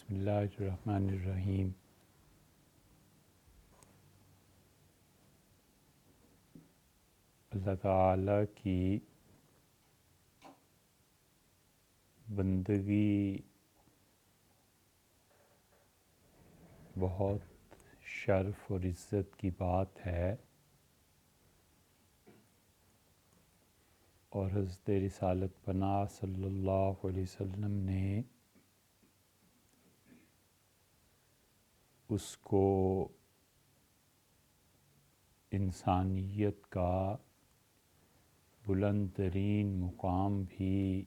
بسم اللہ الرحمن الرحیم۔ اللہ تعالیٰ کی بندگی بہت شرف اور عزت کی بات ہے، اور حضرت رسالت پناہ صلی اللہ علیہ وسلم نے اس کو انسانیت کا بلند ترین مقام بھی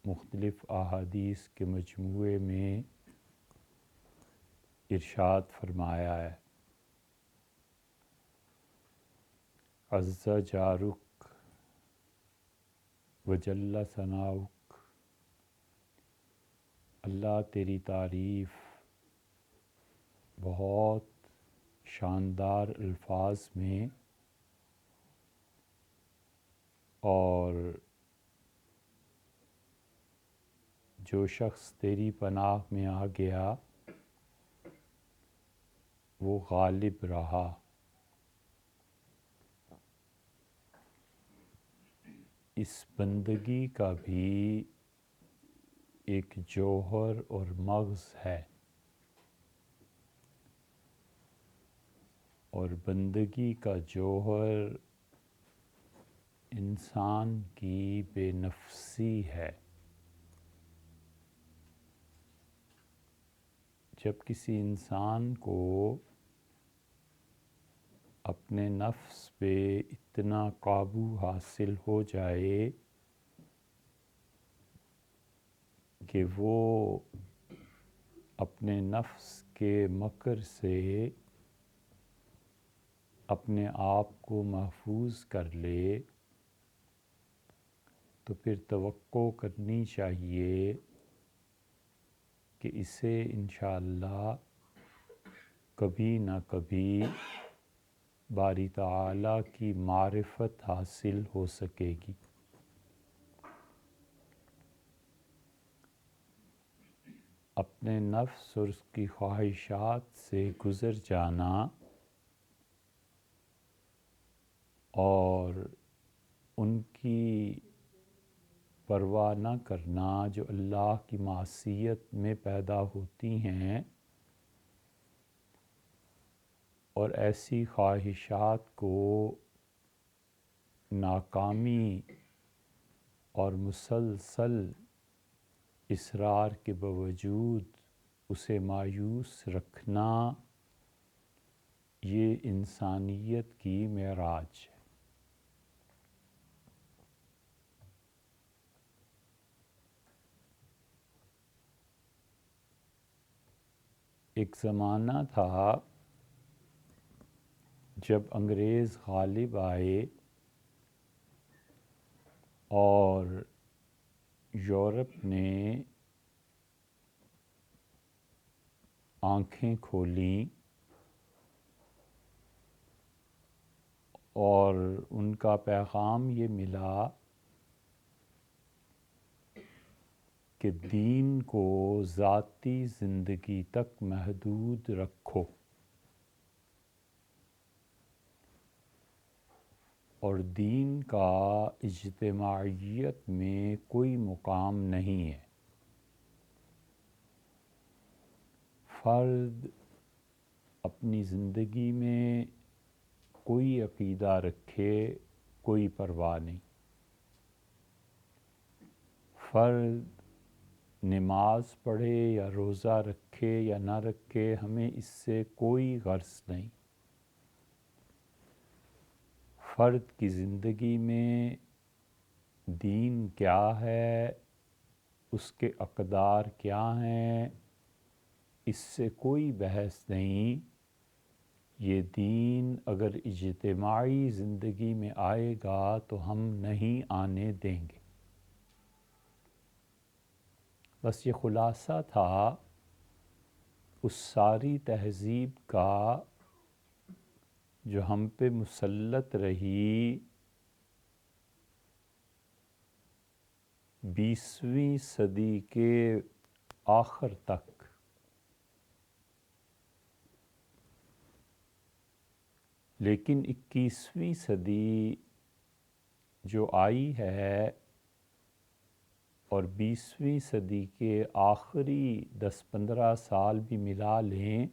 مختلف احادیث کے مجموعے میں ارشاد فرمایا ہے۔ عز جارک وجل ثناؤک، اللہ تیری تعریف بہت شاندار الفاظ میں اور جو شخص تیری پناہ میں آ گیا وہ غالب رہا۔ اس بندگی کا بھی ایک جوہر اور مغز ہے، اور بندگی کا جوہر انسان کی بے نفسی ہے۔ جب کسی انسان کو اپنے نفس پہ اتنا قابو حاصل ہو جائے کہ وہ اپنے نفس کے مکر سے اپنے آپ کو محفوظ کر لے، تو پھر توقع کرنی چاہیے کہ اسے انشاءاللہ کبھی نہ کبھی باری تعالیٰ کی معرفت حاصل ہو سکے گی۔ اپنے نفس اور اس کی خواہشات سے گزر جانا اور ان کی پرواہ نہ کرنا جو اللہ کی معصیت میں پیدا ہوتی ہیں، اور ایسی خواہشات کو ناکامی اور مسلسل اصرار کے باوجود اسے مایوس رکھنا، یہ انسانیت کی معراج ہے۔ ایک زمانہ تھا جب انگریز غالب آئے اور یورپ نے آنکھیں کھولیں اور ان کا پیغام یہ ملا کہ دین کو ذاتی زندگی تک محدود رکھو، اور دین کا اجتماعیت میں کوئی مقام نہیں ہے۔ فرد اپنی زندگی میں کوئی عقیدہ رکھے، کوئی پرواہ نہیں۔ فرد نماز پڑھے یا روزہ رکھے یا نہ رکھے، ہمیں اس سے کوئی غرض نہیں۔ فرد کی زندگی میں دین کیا ہے، اس کے اقدار کیا ہیں، اس سے کوئی بحث نہیں۔ یہ دین اگر اجتماعی زندگی میں آئے گا تو ہم نہیں آنے دیں گے۔ بس یہ خلاصہ تھا اس ساری تہذیب کا جو ہم پہ مسلط رہی 20ویں صدی کے آخر تک. لیکن 21ویں صدی جو آئی ہے اور 20ویں صدی کے آخری 10-15 سال بھی ملا لیں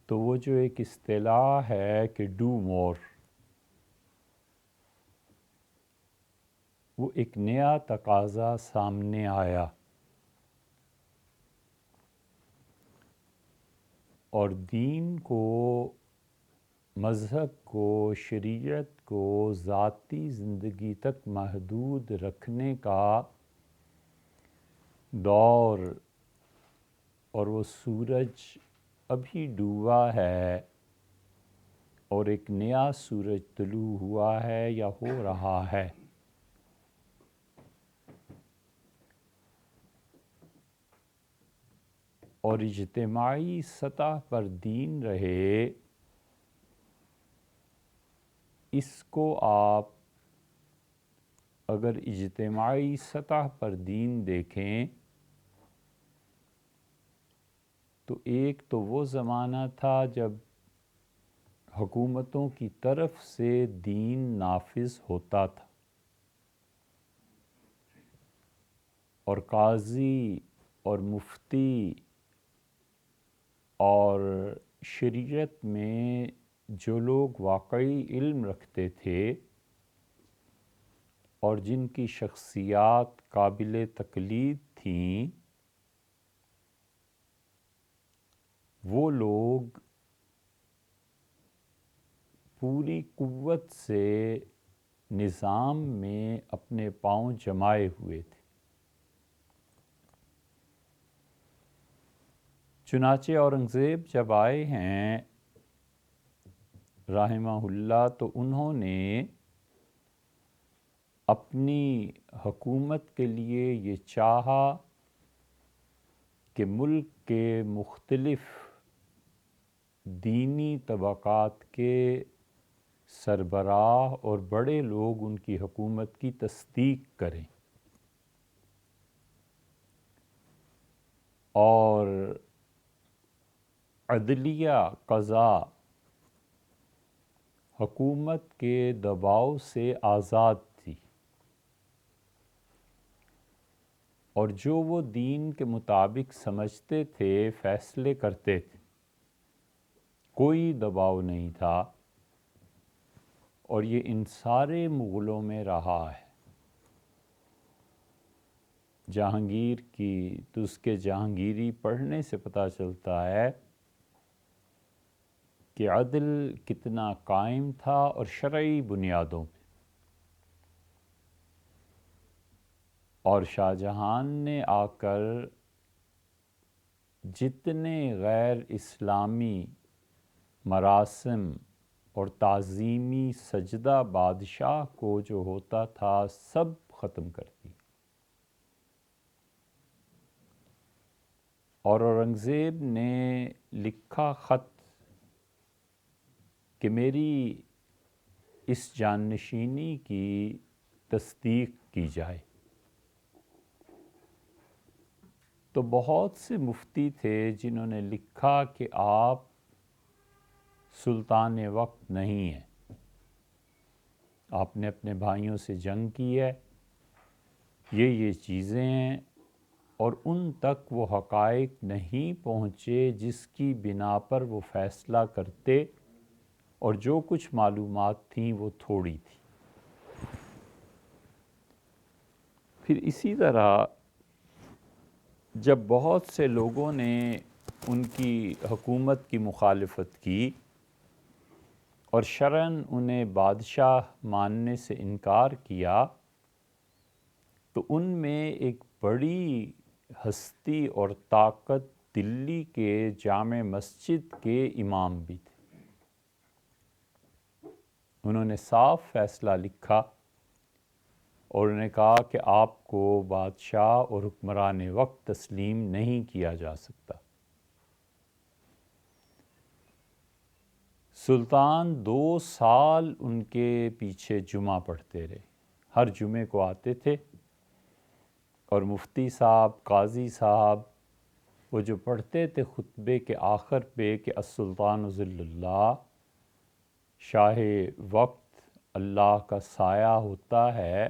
تو وہ جو ایک اصطلاح ہے کہ ڈو مور، وہ ایک نیا تقاضا سامنے آیا. اور دین کو، مذہب کو، شریعت کو ذاتی زندگی تک محدود رکھنے کا دور، اور وہ سورج ابھی ڈوبا ہے اور ایک نیا سورج طلوع ہوا ہے یا ہو رہا ہے. اور اجتماعی سطح پر دین رہے، اس کو آپ اگر اجتماعی سطح پر دین دیکھیں تو ایک تو وہ زمانہ تھا جب حکومتوں کی طرف سے دین نافذ ہوتا تھا اور قاضی اور مفتی اور شریعت میں جو لوگ واقعی علم رکھتے تھے اور جن کی شخصیات قابل تقلید تھیں، وہ لوگ پوری قوت سے نظام میں اپنے پاؤں جمائے ہوئے تھے. چنانچہ اورنگزیب جب آئے ہیں رحمہ اللہ تو انہوں نے اپنی حکومت کے لیے یہ چاہا کہ ملک کے مختلف دینی طبقات کے سربراہ اور بڑے لوگ ان کی حکومت کی تصدیق کریں اور عدلیہ قضا حکومت کے دباؤ سے آزاد تھی، اور جو وہ دین کے مطابق سمجھتے تھے فیصلے کرتے تھے، کوئی دباؤ نہیں تھا. اور یہ ان سارے مغلوں میں رہا ہے. جہانگیر کی تو اس کے جہانگیری پڑھنے سے پتہ چلتا ہے کہ عدل کتنا قائم تھا اور شرعی بنیادوں پہ. اور شاہ جہان نے آ کر جتنے غیر اسلامی مراسم اور تعظیمی سجدہ بادشاہ کو جو ہوتا تھا سب ختم کر دی. اور اورنگزیب نے لکھا خط کہ میری اس جانشینی کی تصدیق کی جائے. تو بہت سے مفتی تھے جنہوں نے لکھا کہ آپ سلطان وقت نہیں ہیں، آپ نے اپنے بھائیوں سے جنگ کی ہے، یہ چیزیں ہیں، اور ان تک وہ حقائق نہیں پہنچے جس کی بنا پر وہ فیصلہ کرتے، اور جو کچھ معلومات تھیں وہ تھوڑی تھی. پھر اسی طرح جب بہت سے لوگوں نے ان کی حکومت کی مخالفت کی اور شرعاً انہیں بادشاہ ماننے سے انکار کیا، تو ان میں ایک بڑی ہستی اور طاقت دلی کے جامع مسجد کے امام بھی تھے. انہوں نے صاف فیصلہ لکھا اور انہوں نے کہا کہ آپ کو بادشاہ اور حکمران وقت تسلیم نہیں کیا جا سکتا. سلطان 2 سال ان کے پیچھے جمعہ پڑھتے رہے، ہر جمعے کو آتے تھے اور مفتی صاحب، قاضی صاحب، وہ جو پڑھتے تھے خطبے کے آخر پہ کہ السلطان ذل اللہ، شاہ وقت اللہ کا سایہ ہوتا ہے،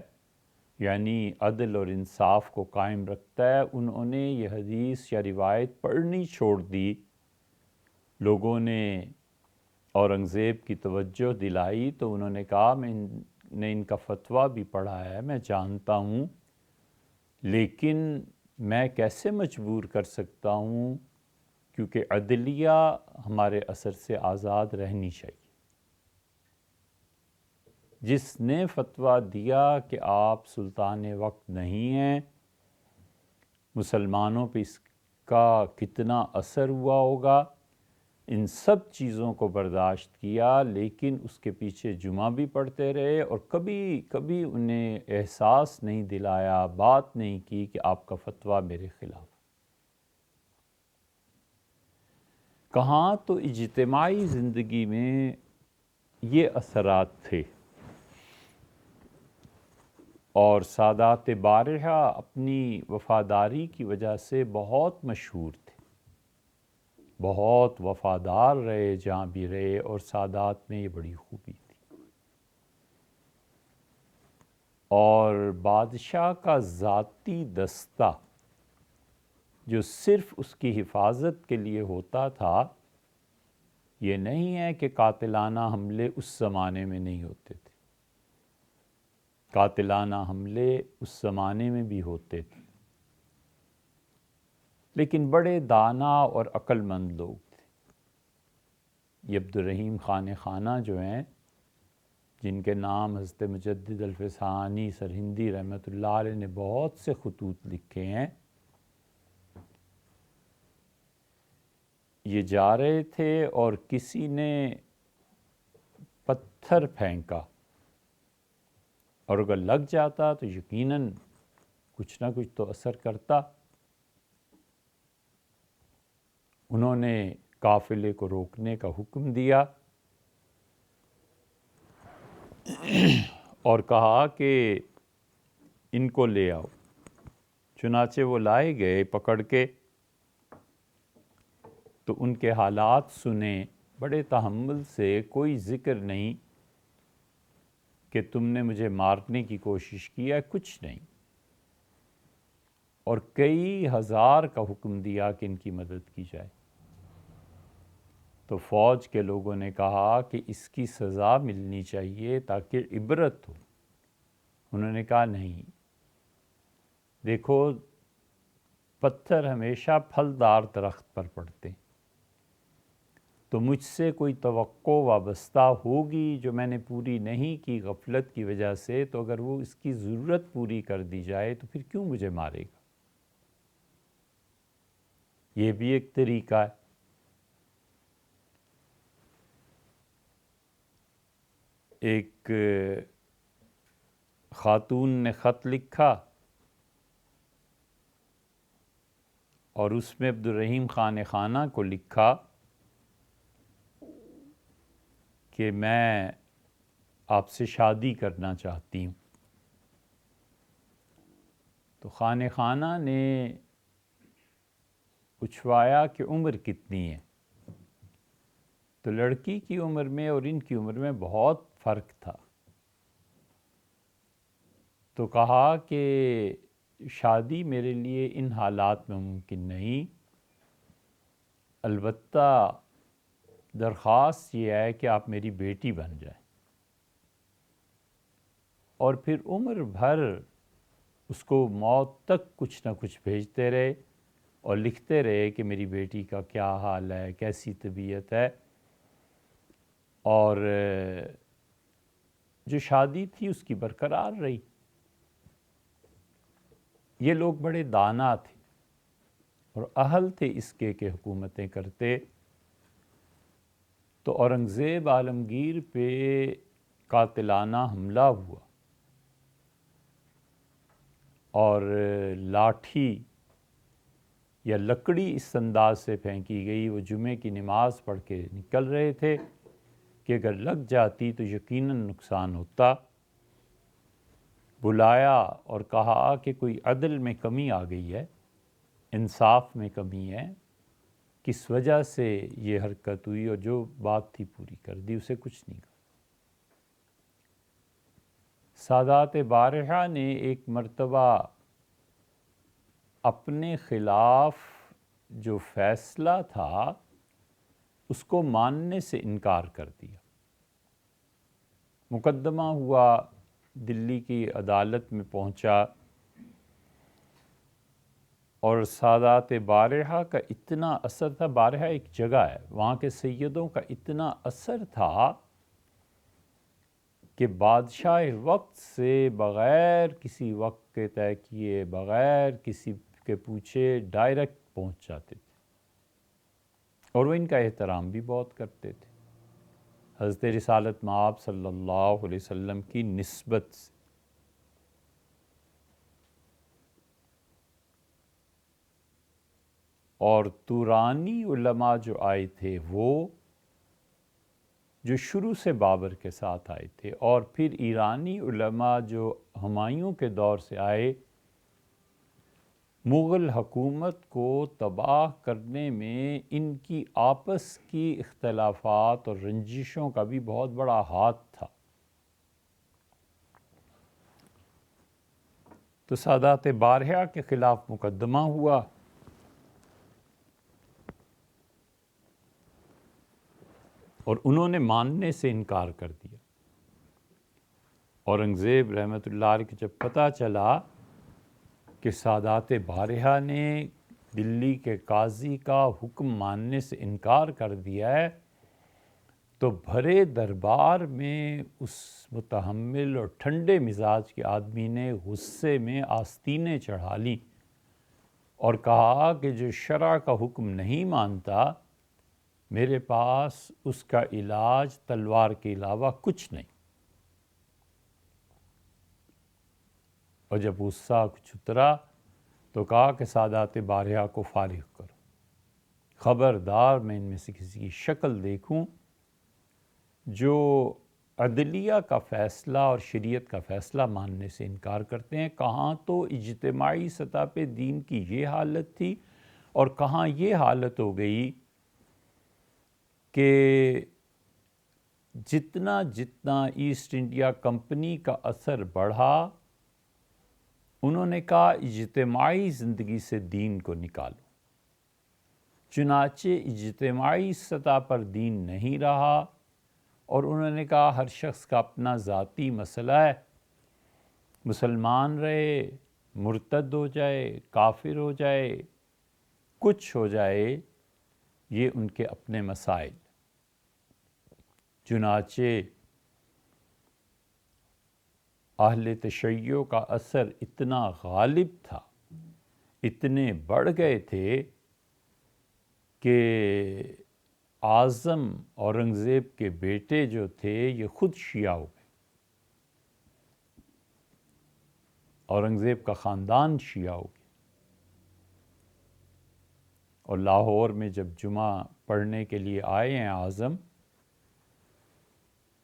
یعنی عدل اور انصاف کو قائم رکھتا ہے، انہوں نے یہ حدیث یا روایت پڑھنی چھوڑ دی۔ لوگوں نے اورنگزیب کی توجہ دلائی تو انہوں نے کہا میں نے ان کا فتویٰ بھی پڑھا ہے، میں جانتا ہوں، لیکن میں کیسے مجبور کر سکتا ہوں، کیونکہ عدلیہ ہمارے اثر سے آزاد رہنی چاہیے۔ جس نے فتویٰ دیا کہ آپ سلطان وقت نہیں ہیں، مسلمانوں پہ اس کا کتنا اثر ہوا ہوگا، ان سب چیزوں کو برداشت کیا، لیکن اس کے پیچھے جمعہ بھی پڑھتے رہے، اور کبھی کبھی انہیں احساس نہیں دلایا، بات نہیں کی کہ آپ کا فتویٰ میرے خلاف۔ کہاں تو اجتماعی زندگی میں یہ اثرات تھے، اور سادات بارحہ اپنی وفاداری کی وجہ سے بہت مشہور تھے، بہت وفادار رہے جہاں بھی رہے، اور سادات میں یہ بڑی خوبی تھی۔ اور بادشاہ کا ذاتی دستہ جو صرف اس کی حفاظت کے لیے ہوتا تھا، یہ نہیں ہے کہ قاتلانہ حملے اس زمانے میں نہیں ہوتے تھے، قاتلانہ حملے اس زمانے میں بھی ہوتے تھے، لیکن بڑے دانا اور عقل مند لوگ تھے۔ یہ عبدالرحیم خان خانہ جو ہیں، جن کے نام حضرت مجدد الفسانی سرہندی رحمۃ اللہ علیہ نے بہت سے خطوط لکھے ہیں، یہ جا رہے تھے اور کسی نے پتھر پھینکا، اور اگر لگ جاتا تو یقیناً کچھ نہ کچھ تو اثر کرتا۔ انہوں نے قافلے کو روکنے کا حکم دیا اور کہا کہ ان کو لے آؤ۔ چنانچہ وہ لائے گئے پکڑ کے، تو ان کے حالات سنے بڑے تحمل سے، کوئی ذکر نہیں کہ تم نے مجھے مارنے کی کوشش کی ہے، کچھ نہیں، اور کئی ہزار کا حکم دیا کہ ان کی مدد کی جائے۔ تو فوج کے لوگوں نے کہا کہ اس کی سزا ملنی چاہیے تاکہ عبرت ہو۔ انہوں نے کہا نہیں، دیکھو پتھر ہمیشہ پھلدار درخت پر پڑتے ہیں، تو مجھ سے کوئی توقع وابستہ ہوگی جو میں نے پوری نہیں کی غفلت کی وجہ سے، تو اگر وہ اس کی ضرورت پوری کر دی جائے تو پھر کیوں مجھے مارے گا؟ یہ بھی ایک طریقہ ہے۔ ایک خاتون نے خط لکھا اور اس میں عبدالرحیم خان خانہ کو لکھا کہ میں آپ سے شادی کرنا چاہتی ہوں۔ تو خان خانہ نے پوچھوایا کہ عمر کتنی ہے؟ تو لڑکی کی عمر میں اور ان کی عمر میں بہت فرق تھا۔ تو کہا کہ شادی میرے لیے ان حالات میں ممکن نہیں، البتہ درخواست یہ ہے کہ آپ میری بیٹی بن جائیں، اور پھر عمر بھر اس کو موت تک کچھ نہ کچھ بھیجتے رہے اور لکھتے رہے کہ میری بیٹی کا کیا حال ہے، کیسی طبیعت ہے۔ اور جو شادی تھی اس کی برقرار رہی۔ یہ لوگ بڑے دانا تھے اور اہل تھے اس کے کہ حکومتیں کرتے۔ تو اورنگزیب عالمگیر پہ قاتلانہ حملہ ہوا اور لاٹھی یا لکڑی اس انداز سے پھینکی گئی، وہ جمعے کی نماز پڑھ کے نکل رہے تھے کہ اگر لگ جاتی تو یقیناً نقصان ہوتا، بلایا اور کہا کہ کوئی عدل میں کمی آ گئی ہے، انصاف میں کمی ہے، کس وجہ سے یہ حرکت ہوئی، اور جو بات تھی پوری کر دی، اسے کچھ نہیں کہا۔ سادات بارحہ نے ایک مرتبہ اپنے خلاف جو فیصلہ تھا اس کو ماننے سے انکار کر دیا۔ مقدمہ ہوا، دلی کی عدالت میں پہنچا، اور سادات بارحہ کا اتنا اثر تھا، بارحہ ایک جگہ ہے، وہاں کے سیدوں کا اتنا اثر تھا کہ بادشاہ وقت سے بغیر کسی وقت کے طے کیے، بغیر کسی کے پوچھے ڈائریکٹ پہنچ جاتے تھے، اور وہ ان کا احترام بھی بہت کرتے تھے حضرت رسالت مآب صلی اللہ علیہ وسلم کی نسبت سے۔ اور تورانی علماء جو آئے تھے، وہ جو شروع سے بابر کے ساتھ آئے تھے، اور پھر ایرانی علماء جو ہمایوں کے دور سے آئے، مغل حکومت کو تباہ کرنے میں ان کی آپس کی اختلافات اور رنجشوں کا بھی بہت بڑا ہاتھ تھا۔ تو سادات بارحہ کے خلاف مقدمہ ہوا، اور انہوں نے ماننے سے انکار کر دیا۔ اورنگزیب رحمۃ اللہ علیہ کو جب پتہ چلا کہ سادات بارحہ نے دلی کے قاضی کا حکم ماننے سے انکار کر دیا ہے، تو بھرے دربار میں اس متحمل اور ٹھنڈے مزاج کے آدمی نے غصے میں آستینیں چڑھا لیں اور کہا کہ جو شرع کا حکم نہیں مانتا، میرے پاس اس کا علاج تلوار کے علاوہ کچھ نہیں۔ اور جب غصہ کچھ اترا تو کہا کہ سادات بارحہ کو فارغ کرو، خبردار میں ان میں سے کسی کی شکل دیکھوں جو عدلیہ کا فیصلہ اور شریعت کا فیصلہ ماننے سے انکار کرتے ہیں۔ کہاں تو اجتماعی سطح پہ دین کی یہ حالت تھی، اور کہاں یہ حالت ہو گئی کہ جتنا ایسٹ انڈیا کمپنی کا اثر بڑھا، انہوں نے کہا اجتماعی زندگی سے دین کو نکالو۔ چنانچہ اجتماعی سطح پر دین نہیں رہا، اور انہوں نے کہا ہر شخص کا اپنا ذاتی مسئلہ ہے، مسلمان رہے، مرتد ہو جائے، کافر ہو جائے، کچھ ہو جائے، یہ ان کے اپنے مسائل۔ چنانچہ اہل تشیع کا اثر اتنا غالب تھا، اتنے بڑھ گئے تھے کہ اعظم اورنگزیب کے بیٹے جو تھے یہ خود شیعہ ہو گئے، اورنگزیب کا خاندان شیعہ ہو گیا۔ اور لاہور میں جب جمعہ پڑھنے کے لیے آئے ہیں اعظم،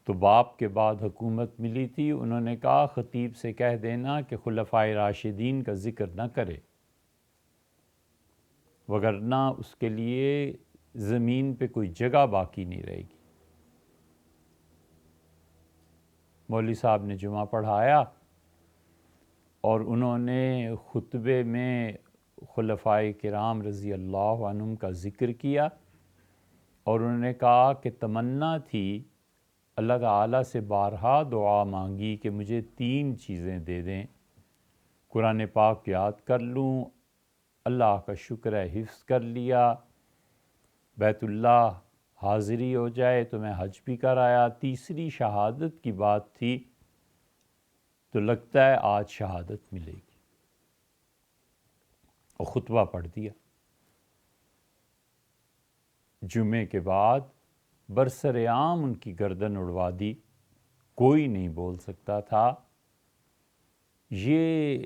تو باپ کے بعد حکومت ملی تھی، انہوں نے کہا خطیب سے کہہ دینا کہ خلفائے راشدین کا ذکر نہ کرے، وگرنہ اس کے لیے زمین پہ کوئی جگہ باقی نہیں رہے گی۔ مولوی صاحب نے جمعہ پڑھایا، اور انہوں نے خطبے میں خلفائے کرام رضی اللہ عنہم کا ذکر کیا، اور انہوں نے کہا کہ تمنا تھی، اللہ تعالیٰ سے بارہا دعا مانگی کہ مجھے 3 چیزیں دے دیں، قرآن پاک یاد کر لوں، اللہ کا شکر ہے حفظ کر لیا، بیت اللہ حاضری ہو جائے تو میں حج بھی کر آیا، تیسری شہادت کی بات تھی، تو لگتا ہے آج شہادت ملے گی، اور خطبہ پڑھ دیا۔ جمعے کے بعد برسر عام ان کی گردن اڑوا دی، کوئی نہیں بول سکتا تھا۔ یہ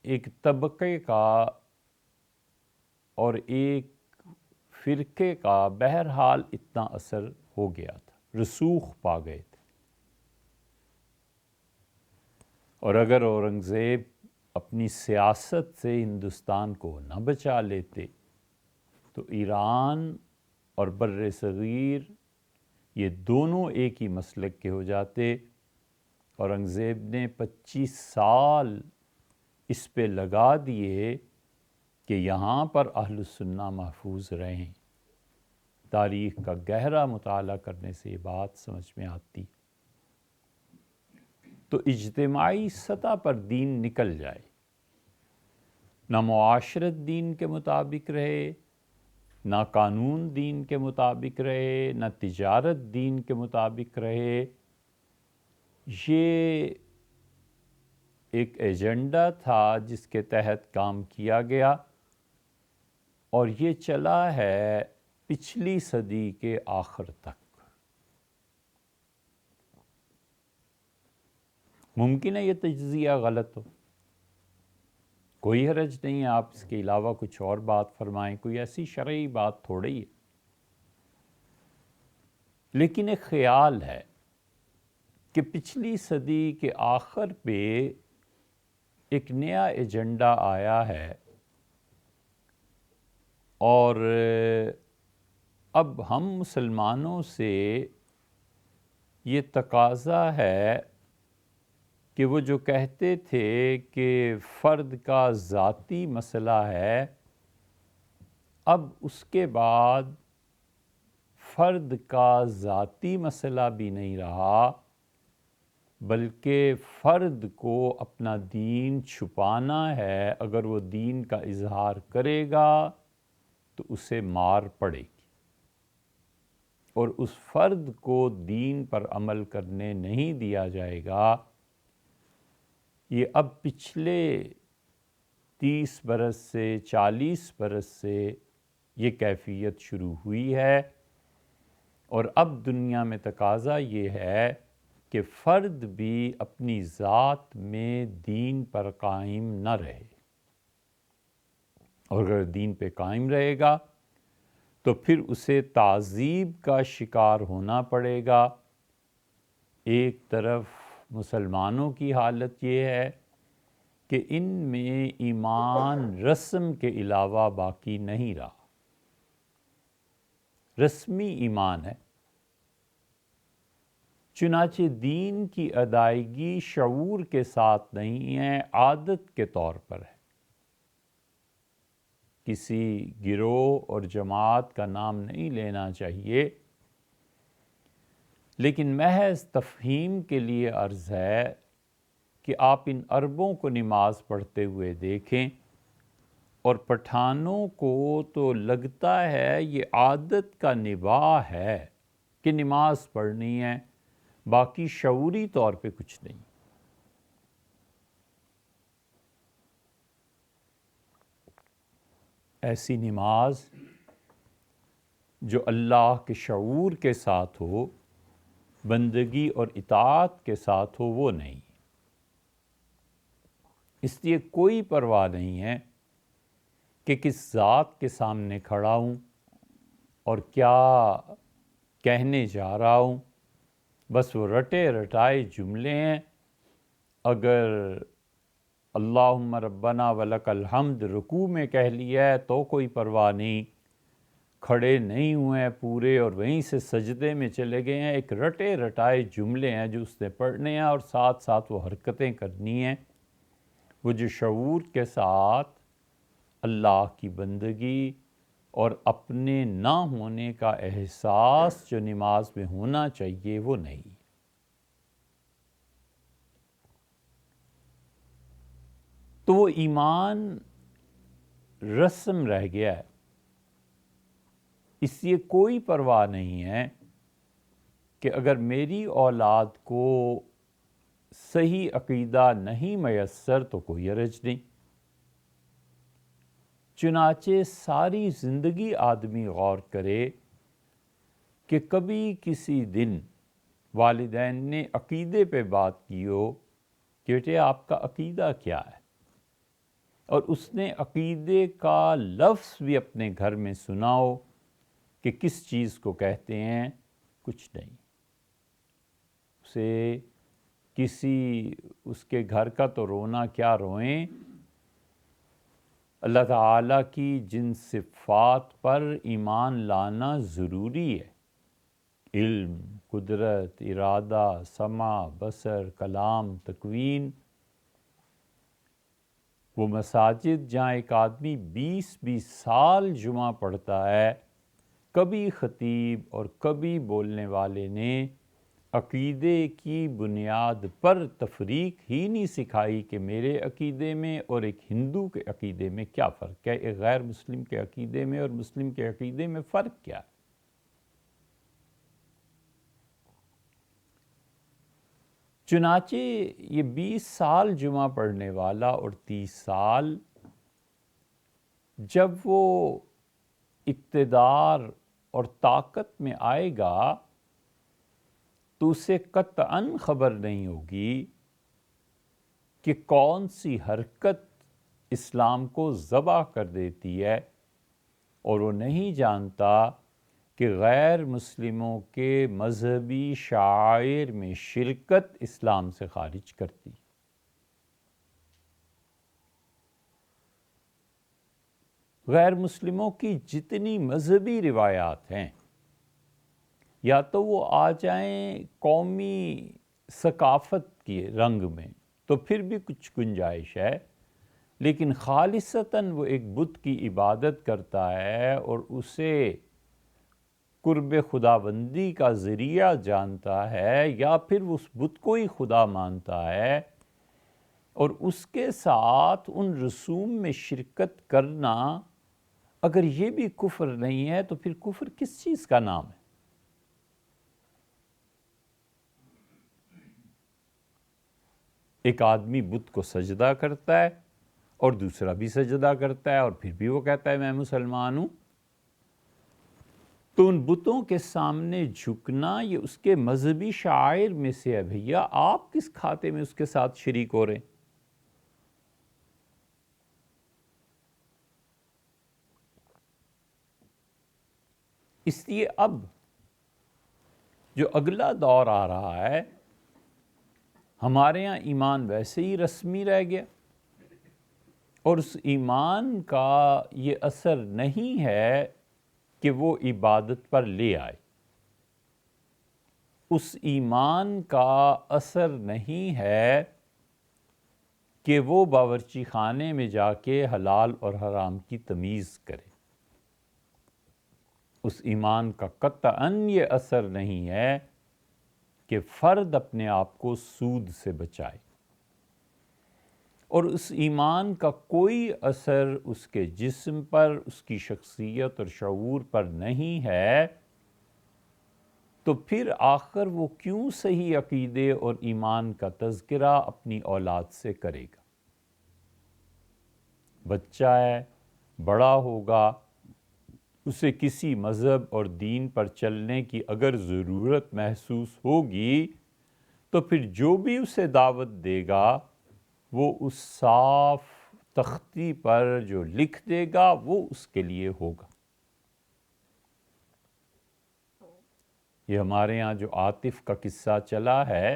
ایک طبقے کا اور ایک فرقے کا بہرحال اتنا اثر ہو گیا تھا، رسوخ پا گئے تھے۔ اور اگر اورنگزیب اپنی سیاست سے ہندوستان کو نہ بچا لیتے تو ایران اور بر صغیر یہ دونوں ایک ہی مسلک کے ہو جاتے۔ اورنگزیب نے 25 سال اس پہ لگا دیے کہ یہاں پر اہل السنہ محفوظ رہیں۔ تاریخ کا گہرا مطالعہ کرنے سے یہ بات سمجھ میں آتی۔ تو اجتماعی سطح پر دین نکل جائے، نہ معاشرت دین کے مطابق رہے، نہ قانون دین کے مطابق رہے، نہ تجارت دین کے مطابق رہے، یہ ایک ایجنڈا تھا جس کے تحت کام کیا گیا، اور یہ چلا ہے پچھلی صدی کے آخر تک۔ ممکن ہے یہ تجزیہ غلط ہو، کوئی حرج نہیں ہے، آپ اس کے علاوہ کچھ اور بات فرمائیں، کوئی ایسی شرعی بات تھوڑی ہے، لیکن ایک خیال ہے کہ پچھلی صدی کے آخر پہ ایک نیا ایجنڈا آیا ہے، اور اب ہم مسلمانوں سے یہ تقاضا ہے کہ وہ جو کہتے تھے کہ فرد کا ذاتی مسئلہ ہے، اب اس کے بعد فرد کا ذاتی مسئلہ بھی نہیں رہا، بلکہ فرد کو اپنا دین چھپانا ہے۔ اگر وہ دین کا اظہار کرے گا تو اسے مار پڑے گی، اور اس فرد کو دین پر عمل کرنے نہیں دیا جائے گا۔ یہ اب پچھلے 30 برس سے 40 برس سے یہ کیفیت شروع ہوئی ہے، اور اب دنیا میں تقاضا یہ ہے کہ فرد بھی اپنی ذات میں دین پر قائم نہ رہے، اور اگر دین پہ قائم رہے گا تو پھر اسے تعذیب کا شکار ہونا پڑے گا۔ ایک طرف مسلمانوں کی حالت یہ ہے کہ ان میں ایمان رسم کے علاوہ باقی نہیں رہا، رسمی ایمان ہے، چنانچہ دین کی ادائیگی شعور کے ساتھ نہیں ہے، عادت کے طور پر ہے۔ کسی گروہ اور جماعت کا نام نہیں لینا چاہیے، لیکن محض تفہیم کے لیے عرض ہے کہ آپ ان عربوں کو نماز پڑھتے ہوئے دیکھیں، اور پٹھانوں کو تو لگتا ہے یہ عادت کا نباہ ہے کہ نماز پڑھنی ہے، باقی شعوری طور پہ کچھ نہیں۔ ایسی نماز جو اللہ کے شعور کے ساتھ ہو، بندگی اور اطاعت کے ساتھ ہو، وہ نہیں۔ اس لیے کوئی پرواہ نہیں ہے کہ کس ذات کے سامنے کھڑا ہوں اور کیا کہنے جا رہا ہوں، بس وہ رٹے رٹائے جملے ہیں۔ اگر اللہم ربنا ولک الحمد رکوع میں کہہ لیا ہے تو کوئی پرواہ نہیں، کھڑے نہیں ہوئے ہیں پورے اور وہیں سے سجدے میں چلے گئے ہیں، ایک رٹے رٹائے جملے ہیں جو اس نے پڑھنے ہیں، اور ساتھ ساتھ وہ حرکتیں کرنی ہیں۔ وہ جو شعور کے ساتھ اللہ کی بندگی اور اپنے نہ ہونے کا احساس جو نماز میں ہونا چاہیے، وہ نہیں۔ تو وہ ایمان رسم رہ گیا ہے۔ اس لیے کوئی پرواہ نہیں ہے کہ اگر میری اولاد کو صحیح عقیدہ نہیں میسر تو کوئی حرج نہیں۔ چنانچہ ساری زندگی آدمی غور کرے کہ کبھی کسی دن والدین نے عقیدے پہ بات کی ہو کہ بیٹے آپ کا عقیدہ کیا ہے، اور اس نے عقیدے کا لفظ بھی اپنے گھر میں سنا ہو کہ کس چیز کو کہتے ہیں، کچھ نہیں۔ اسے کسی اس کے گھر کا تو رونا کیا روئیں، اللہ تعالیٰ کی جن صفات پر ایمان لانا ضروری ہے، علم، قدرت، ارادہ، سمع، بصر، کلام، تکوین، وہ مساجد جہاں ایک آدمی 20 سال جمعہ پڑھتا ہے، کبھی خطیب اور کبھی بولنے والے نے عقیدے کی بنیاد پر تفریق ہی نہیں سکھائی کہ میرے عقیدے میں اور ایک ہندو کے عقیدے میں کیا فرق ہے، ایک غیر مسلم کے عقیدے میں اور مسلم کے عقیدے میں فرق کیا ہے۔ چنانچہ یہ 20 سال جمعہ پڑھنے والا اور 30 سال جب وہ اقتدار اور طاقت میں آئے گا تو اسے قطعاً خبر نہیں ہوگی کہ کون سی حرکت اسلام کو ذبح کر دیتی ہے، اور وہ نہیں جانتا کہ غیر مسلموں کے مذہبی شعائر میں شرکت اسلام سے خارج کرتی۔ غیر مسلموں کی جتنی مذہبی روایات ہیں، یا تو وہ آ جائیں قومی ثقافت کے رنگ میں تو پھر بھی کچھ گنجائش ہے، لیکن خالصتاً وہ ایک بت کی عبادت کرتا ہے اور اسے قرب خداوندی کا ذریعہ جانتا ہے، یا پھر اس بت کو ہی خدا مانتا ہے، اور اس کے ساتھ ان رسوم میں شرکت کرنا اگر یہ بھی کفر نہیں ہے تو پھر کفر کس چیز کا نام ہے؟ ایک آدمی بت کو سجدہ کرتا ہے اور دوسرا بھی سجدہ کرتا ہے اور پھر بھی وہ کہتا ہے میں مسلمان ہوں، تو ان بتوں کے سامنے جھکنا یہ اس کے مذہبی شعائر میں سے ہے۔ بھیا آپ کس کھاتے میں اس کے ساتھ شریک ہو رہے ہیں؟ اس لیے اب جو اگلا دور آ رہا ہے، ہمارے ہاں ایمان ویسے ہی رسمی رہ گیا، اور اس ایمان کا یہ اثر نہیں ہے کہ وہ عبادت پر لے آئے، اس ایمان کا اثر نہیں ہے کہ وہ باورچی خانے میں جا کے حلال اور حرام کی تمیز کرے، اس ایمان کا قطعاً یہ اثر نہیں ہے کہ فرد اپنے آپ کو سود سے بچائے، اور اس ایمان کا کوئی اثر اس کے جسم پر، اس کی شخصیت اور شعور پر نہیں ہے، تو پھر آخر وہ کیوں صحیح عقیدے اور ایمان کا تذکرہ اپنی اولاد سے کرے گا؟ بچہ ہے، بڑا ہوگا، اسے کسی مذہب اور دین پر چلنے کی اگر ضرورت محسوس ہوگی تو پھر جو بھی اسے دعوت دے گا وہ اس صاف تختی پر جو لکھ دے گا وہ اس کے لیے ہوگا۔ یہ ہمارے ہاں جو عاطف کا قصہ چلا ہے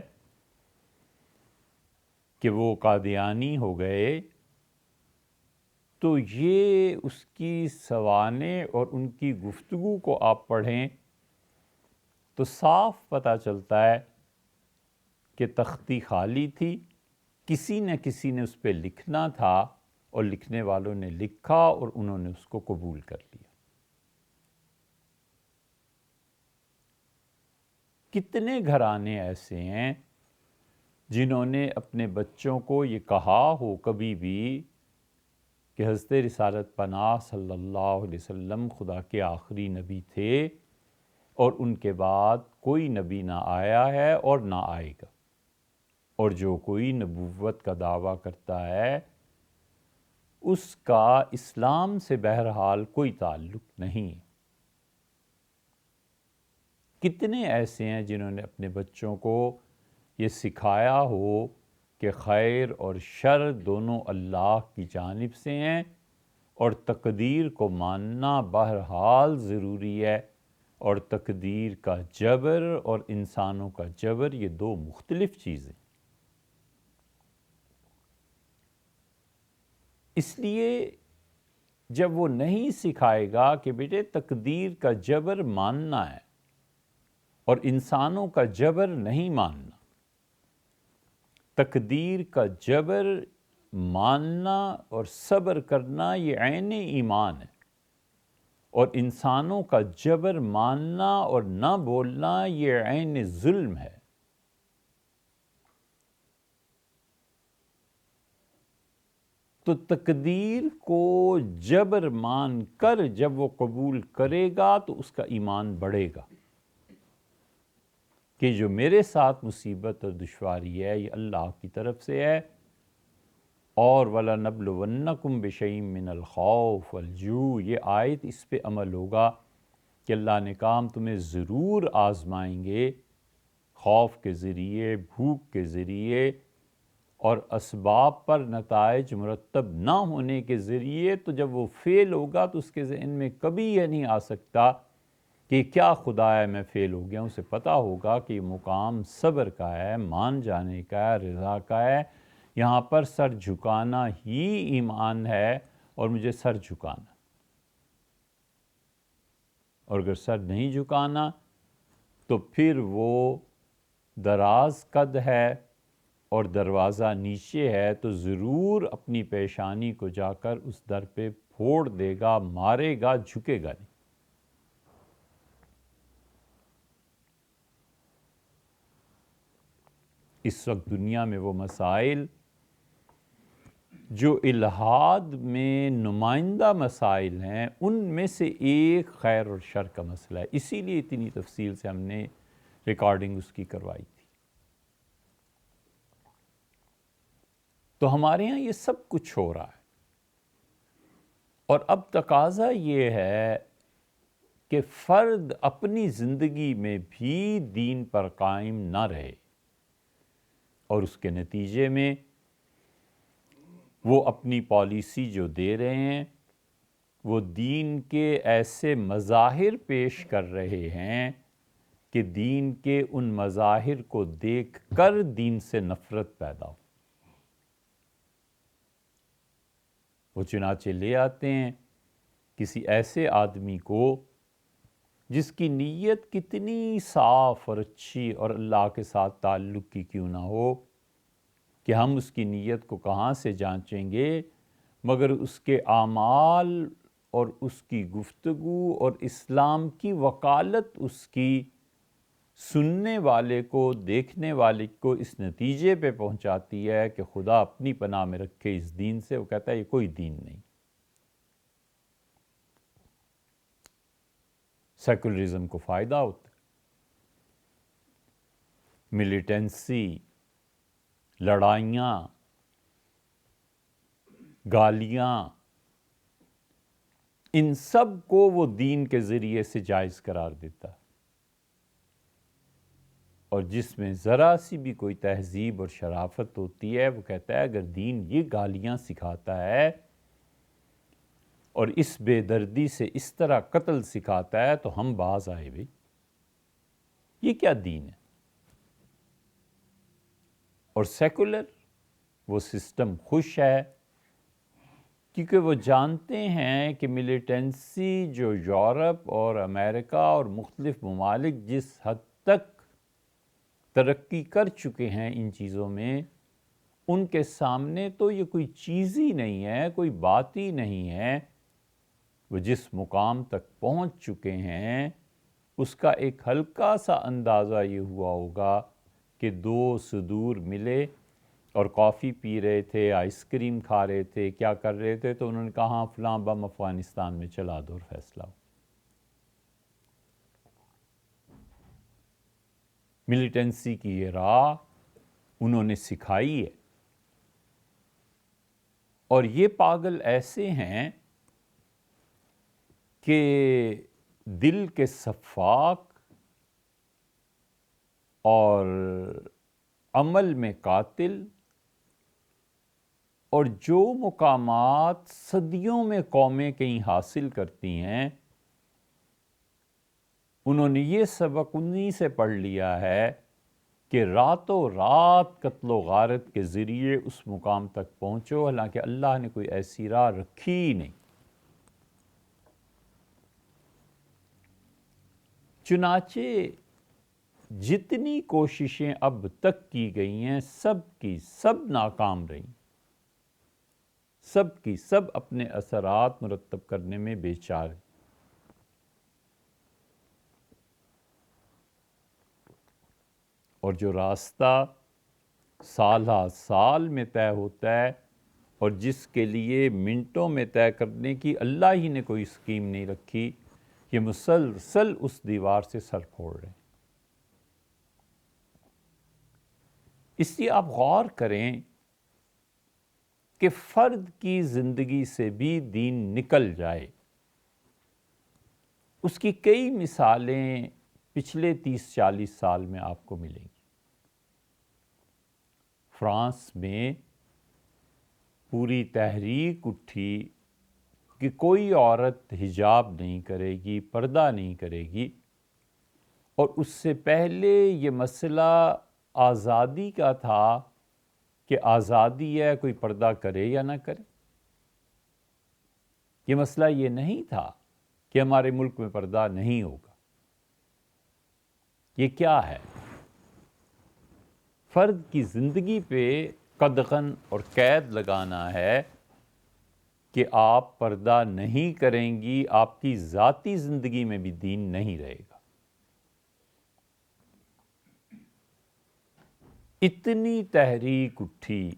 کہ وہ قادیانی ہو گئے، تو یہ اس کی سوانح اور ان کی گفتگو کو آپ پڑھیں تو صاف پتہ چلتا ہے کہ تختی خالی تھی، کسی نے اس پہ لکھنا تھا، اور لکھنے والوں نے لکھا اور انہوں نے اس کو قبول کر لیا۔ کتنے گھرانے ایسے ہیں جنہوں نے اپنے بچوں کو یہ کہا ہو کبھی بھی کہ حضرت رسالت پناہ صلی اللہ علیہ وسلم خدا کے آخری نبی تھے، اور ان کے بعد کوئی نبی نہ آیا ہے اور نہ آئے گا، اور جو کوئی نبوت کا دعویٰ کرتا ہے اس کا اسلام سے بہرحال کوئی تعلق نہیں۔ کتنے ایسے ہیں جنہوں نے اپنے بچوں کو یہ سکھایا ہو کہ خیر اور شر دونوں اللہ کی جانب سے ہیں، اور تقدیر کو ماننا بہرحال ضروری ہے، اور تقدیر کا جبر اور انسانوں کا جبر یہ دو مختلف چیزیں۔ اس لیے جب وہ نہیں سکھائے گا کہ بیٹے تقدیر کا جبر ماننا ہے اور انسانوں کا جبر نہیں ماننا، تقدیر کا جبر ماننا اور صبر کرنا یہ عین ایمان ہے، اور انسانوں کا جبر ماننا اور نہ بولنا یہ عین ظلم ہے۔ تو تقدیر کو جبر مان کر جب وہ قبول کرے گا تو اس کا ایمان بڑھے گا کہ جو میرے ساتھ مصیبت اور دشواری ہے یہ اللہ کی طرف سے ہے، اور وَلَنَبْلُوَنَّكُمْ بِشَيْءٍ مِّنَ الْخَوْفِ وَالْجُوعِ، یہ آیت اس پہ عمل ہوگا کہ اللہ نے کہا ہم تمہیں ضرور آزمائیں گے، خوف کے ذریعے، بھوک کے ذریعے، اور اسباب پر نتائج مرتب نہ ہونے کے ذریعے۔ تو جب وہ فیل ہوگا تو اس کے ذہن میں کبھی یہ نہیں آ سکتا کہ کیا خدا ہے میں فیل ہو گیا، اسے پتہ ہوگا کہ یہ مقام صبر کا ہے، مان جانے کا ہے، رضا کا ہے، یہاں پر سر جھکانا ہی ایمان ہے اور مجھے سر جھکانا، اور اگر سر نہیں جھکانا تو پھر وہ دراز قد ہے اور دروازہ نیچے ہے، تو ضرور اپنی پیشانی کو جا کر اس در پہ پھوڑ دے گا، مارے گا، جھکے گا نہیں۔ اس وقت دنیا میں وہ مسائل جو الحاد میں نمائندہ مسائل ہیں، ان میں سے ایک خیر اور شر کا مسئلہ ہے، اسی لیے اتنی تفصیل سے ہم نے ریکارڈنگ اس کی کروائی تھی۔ تو ہمارے ہاں یہ سب کچھ ہو رہا ہے، اور اب تقاضا یہ ہے کہ فرد اپنی زندگی میں بھی دین پر قائم نہ رہے، اور اس کے نتیجے میں وہ اپنی پالیسی جو دے رہے ہیں وہ دین کے ایسے مظاہر پیش کر رہے ہیں کہ دین کے ان مظاہر کو دیکھ کر دین سے نفرت پیدا ہو۔ وہ چنانچہ لے آتے ہیں کسی ایسے آدمی کو جس کی نیت کتنی صاف اور اچھی اور اللہ کے ساتھ تعلق کی کیوں نہ ہو، کہ ہم اس کی نیت کو کہاں سے جانچیں گے، مگر اس کے اعمال اور اس کی گفتگو اور اسلام کی وکالت اس کی سننے والے کو، دیکھنے والے کو اس نتیجے پہ پہنچاتی ہے کہ خدا اپنی پناہ میں رکھے اس دین سے۔ وہ کہتا ہے یہ کوئی دین نہیں۔ سیکولرزم کو فائدہ ہوتا ہے، ملیٹنسی، لڑائیاں، گالیاں، ان سب کو وہ دین کے ذریعے سے جائز قرار دیتا ہے، اور جس میں ذرا سی بھی کوئی تہذیب اور شرافت ہوتی ہے وہ کہتا ہے اگر دین یہ گالیاں سکھاتا ہے اور اس بے دردی سے اس طرح قتل سکھاتا ہے تو ہم باز آئے بھئی، یہ کیا دین ہے؟ اور سیکولر وہ سسٹم خوش ہے کیونکہ وہ جانتے ہیں کہ ملیٹنسی جو یورپ اور امریکہ اور مختلف ممالک جس حد تک ترقی کر چکے ہیں ان چیزوں میں، ان کے سامنے تو یہ کوئی چیز ہی نہیں ہے، کوئی بات ہی نہیں ہے۔ وہ جس مقام تک پہنچ چکے ہیں اس کا ایک ہلکا سا اندازہ یہ ہوا ہوگا کہ دو صدور ملے اور کافی پی رہے تھے، آئس کریم کھا رہے تھے، کیا کر رہے تھے، تو انہوں نے کہا ہاں فلاں بم افغانستان میں چلا دو اور فیصلہ ہو۔ ملیٹنسی کی یہ راہ انہوں نے سکھائی ہے، اور یہ پاگل ایسے ہیں کہ دل کے سفاک اور عمل میں قاتل، اور جو مقامات صدیوں میں قومیں کہیں حاصل کرتی ہیں انہوں نے یہ سبق انہی سے پڑھ لیا ہے کہ راتوں رات قتل و غارت کے ذریعے اس مقام تک پہنچو، حالانکہ اللہ نے کوئی ایسی راہ رکھی ہی نہیں۔ چنانچہ جتنی کوششیں اب تک کی گئی ہیں سب کی سب ناکام رہیں، سب کی سب اپنے اثرات مرتب کرنے میں بیچارے۔ اور جو راستہ سالہ سال میں طے ہوتا ہے اور جس کے لیے منٹوں میں طے کرنے کی اللہ ہی نے کوئی اسکیم نہیں رکھی، یہ مسلسل اس دیوار سے سر پھوڑ رہے ہیں۔ اس لیے آپ غور کریں کہ فرد کی زندگی سے بھی دین نکل جائے۔ اس کی کئی مثالیں پچھلے 30-40 سال میں آپ کو ملیں گی۔ فرانس میں پوری تحریک اٹھی کہ کوئی عورت حجاب نہیں کرے گی، پردہ نہیں کرے گی، اور اس سے پہلے یہ مسئلہ آزادی کا تھا کہ آزادی ہے کوئی پردہ کرے یا نہ کرے۔ یہ مسئلہ یہ نہیں تھا کہ ہمارے ملک میں پردہ نہیں ہوگا۔ یہ کیا ہے؟ فرد کی زندگی پہ قدغن اور قید لگانا ہے کہ آپ پردہ نہیں کریں گی، آپ کی ذاتی زندگی میں بھی دین نہیں رہے گا۔ اتنی تحریک اٹھی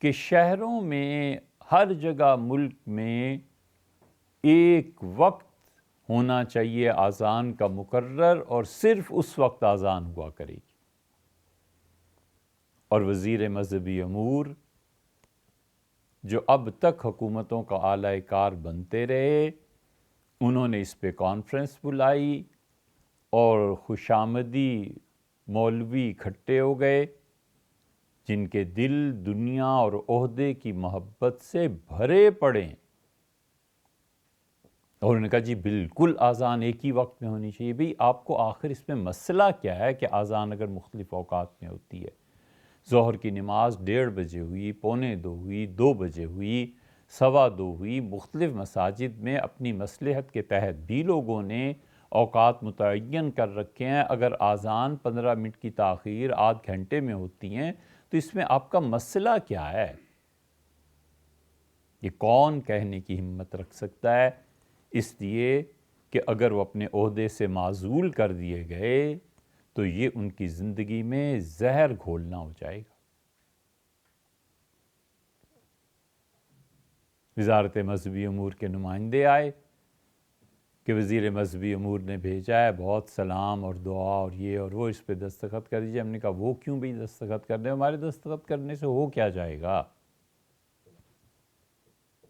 کہ شہروں میں ہر جگہ ملک میں ایک وقت ہونا چاہیے اذان کا مقرر، اور صرف اس وقت اذان ہوا کرے گی۔ اور وزیر مذہبی امور جو اب تک حکومتوں کا اعلی کار بنتے رہے، انہوں نے اس پہ کانفرنس بلائی اور خوشامدی مولوی اکٹھے ہو گئے جن کے دل دنیا اور عہدے کی محبت سے بھرے پڑے ہیں، اور انہوں نے کہا جی بالکل اذان ایک ہی وقت میں ہونی چاہیے۔ بھئی آپ کو آخر اس میں مسئلہ کیا ہے کہ اذان اگر مختلف اوقات میں ہوتی ہے؟ ظہر کی نماز 1:30 بجے ہوئی، 1:45 ہوئی، 2 بجے ہوئی، 2:15 ہوئی، مختلف مساجد میں اپنی مصلحت کے تحت بھی لوگوں نے اوقات متعین کر رکھے ہیں۔ اگر اذان 15 منٹ کی تاخیر آدھ گھنٹے میں ہوتی ہیں تو اس میں آپ کا مسئلہ کیا ہے؟ یہ کون کہنے کی ہمت رکھ سکتا ہے؟ اس لیے کہ اگر وہ اپنے عہدے سے معزول کر دیے گئے تو یہ ان کی زندگی میں زہر گھولنا ہو جائے گا۔ وزارت مذہبی امور کے نمائندے آئے کہ وزیر مذہبی امور نے بھیجا ہے، بہت سلام اور دعا اور یہ اور وہ، اس پہ دستخط کر دیجیے۔ ہم نے کہا وہ کیوں بھی دستخط کر دیں؟ ہمارے دستخط کرنے سے ہو کیا جائے گا؟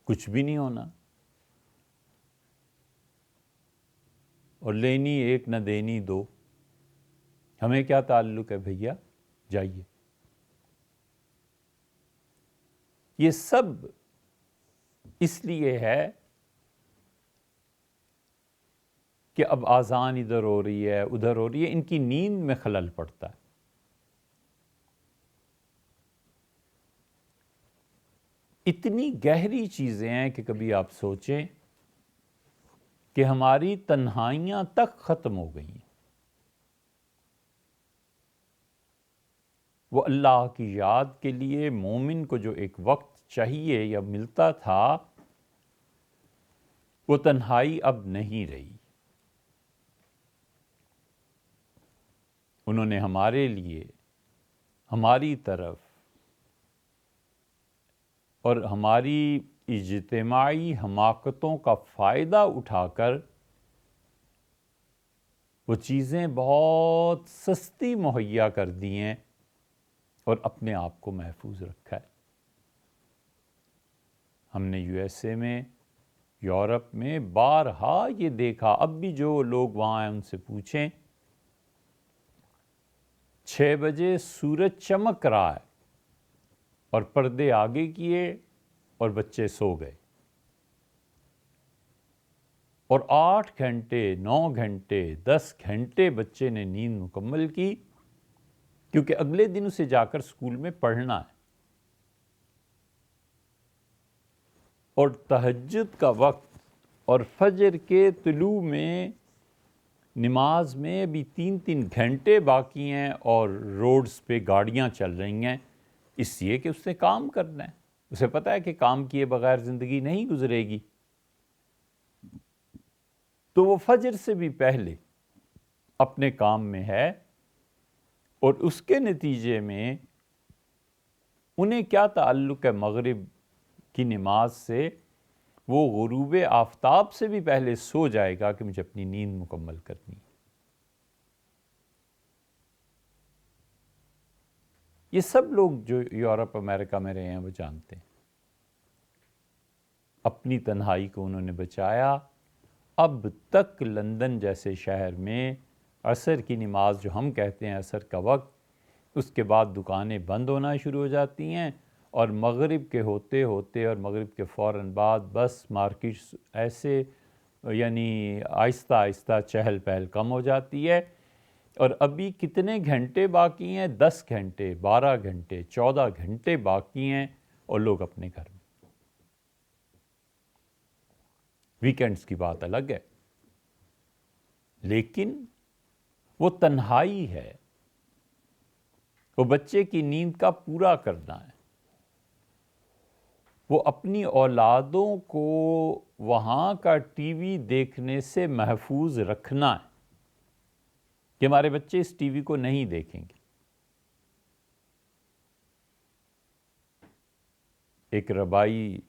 کچھ بھی نہیں ہونا، اور لینی ایک نہ دینی دو، ہمیں کیا تعلق ہے بھیا، جائیے۔ یہ سب اس لیے ہے کہ اب اذان ادھر ہو رہی ہے ادھر ہو رہی ہے، ان کی نیند میں خلل پڑتا ہے۔ اتنی گہری چیزیں ہیں کہ کبھی آپ سوچیں کہ ہماری تنہائیاں تک ختم ہو گئی ہیں۔ وہ اللہ کی یاد کے لیے مومن کو جو ایک وقت چاہیے یا ملتا تھا، وہ تنہائی اب نہیں رہی۔ انہوں نے ہمارے لیے، ہماری طرف اور ہماری اجتماعی حماقتوں کا فائدہ اٹھا کر وہ چیزیں بہت سستی مہیا کر دی ہیں اور اپنے آپ کو محفوظ رکھا ہے۔ ہم نے USA میں، یورپ میں بارہا یہ دیکھا، اب بھی جو لوگ وہاں ہیں ان سے پوچھیں، 6 بجے سورج چمک رہا ہے اور پردے آگے کیے اور بچے سو گئے، اور 8 گھنٹے 9 گھنٹے 10 گھنٹے بچے نے نیند مکمل کی، کیونکہ اگلے دن اسے جا کر اسکول میں پڑھنا ہے۔ اور تہجد کا وقت اور فجر کے طلوع میں نماز میں ابھی 3 گھنٹے باقی ہیں اور روڈز پہ گاڑیاں چل رہی ہیں، اس لیے کہ اس نے کام کرنا ہے، اسے پتہ ہے کہ کام کیے بغیر زندگی نہیں گزرے گی، تو وہ فجر سے بھی پہلے اپنے کام میں ہے، اور اس کے نتیجے میں انہیں کیا تعلق ہے مغرب کی نماز سے؟ وہ غروب آفتاب سے بھی پہلے سو جائے گا کہ مجھے اپنی نیند مکمل کرنی ہے۔ یہ سب لوگ جو یورپ امریکہ میں رہے ہیں وہ جانتے ہیں۔ اپنی تنہائی کو انہوں نے بچایا۔ اب تک لندن جیسے شہر میں عصر کی نماز جو ہم کہتے ہیں عصر کا وقت، اس کے بعد دکانیں بند ہونا شروع ہو جاتی ہیں، اور مغرب کے ہوتے ہوتے اور مغرب کے فوراً بعد بس مارکیٹس ایسے یعنی آہستہ آہستہ چہل پہل کم ہو جاتی ہے، اور ابھی کتنے گھنٹے باقی ہیں؟ 10 گھنٹے 12 گھنٹے 14 گھنٹے باقی ہیں، اور لوگ اپنے گھر میں۔ ویکینڈز کی بات الگ ہے، لیکن وہ تنہائی ہے، وہ بچے کی نیند کا پورا کرنا ہے، وہ اپنی اولادوں کو وہاں کا ٹی وی دیکھنے سے محفوظ رکھنا ہے کہ ہمارے بچے اس ٹی وی کو نہیں دیکھیں گے۔ ایک ربائی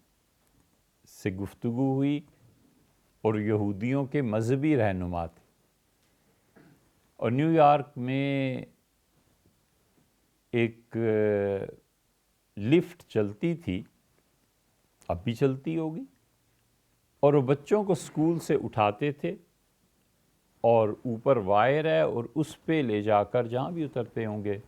سے گفتگو ہوئی، اور یہودیوں کے مذہبی رہنما تھے، اور نیو یارک میں ایک لفٹ چلتی تھی، اب بھی چلتی ہوگی، اور وہ بچوں کو اسکول سے اٹھاتے تھے، اور اوپر وائر ہے اور اس پہ لے جا کر جہاں بھی اترتے ہوں گے،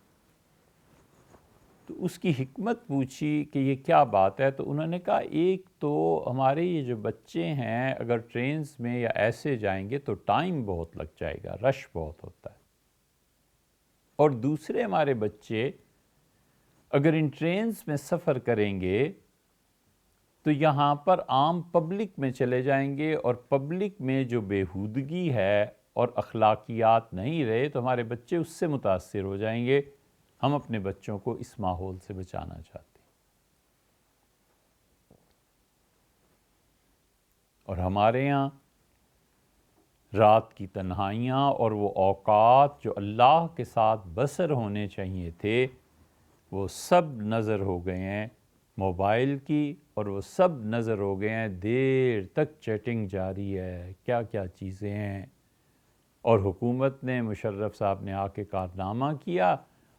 تو اس کی حکمت پوچھی کہ یہ کیا بات ہے، تو انہوں نے کہا ایک تو ہمارے یہ جو بچے ہیں اگر ٹرینز میں یا ایسے جائیں گے تو ٹائم بہت لگ جائے گا، رش بہت ہوتا ہے، اور دوسرے ہمارے بچے اگر ان ٹرینز میں سفر کریں گے تو یہاں پر عام پبلک میں چلے جائیں گے، اور پبلک میں جو بےہودگی ہے اور اخلاقیات نہیں رہے تو ہمارے بچے اس سے متاثر ہو جائیں گے۔ ہم اپنے بچوں کو اس ماحول سے بچانا چاہتے ہیں، اور ہمارے یہاں رات کی تنہائیاں اور وہ اوقات جو اللہ کے ساتھ بسر ہونے چاہیے تھے وہ سب نظر ہو گئے ہیں موبائل کی، اور وہ سب نظر ہو گئے ہیں دیر تک چیٹنگ جاری ہے، کیا کیا چیزیں ہیں، اور حکومت نے مشرف صاحب نے آ کے کارنامہ کیا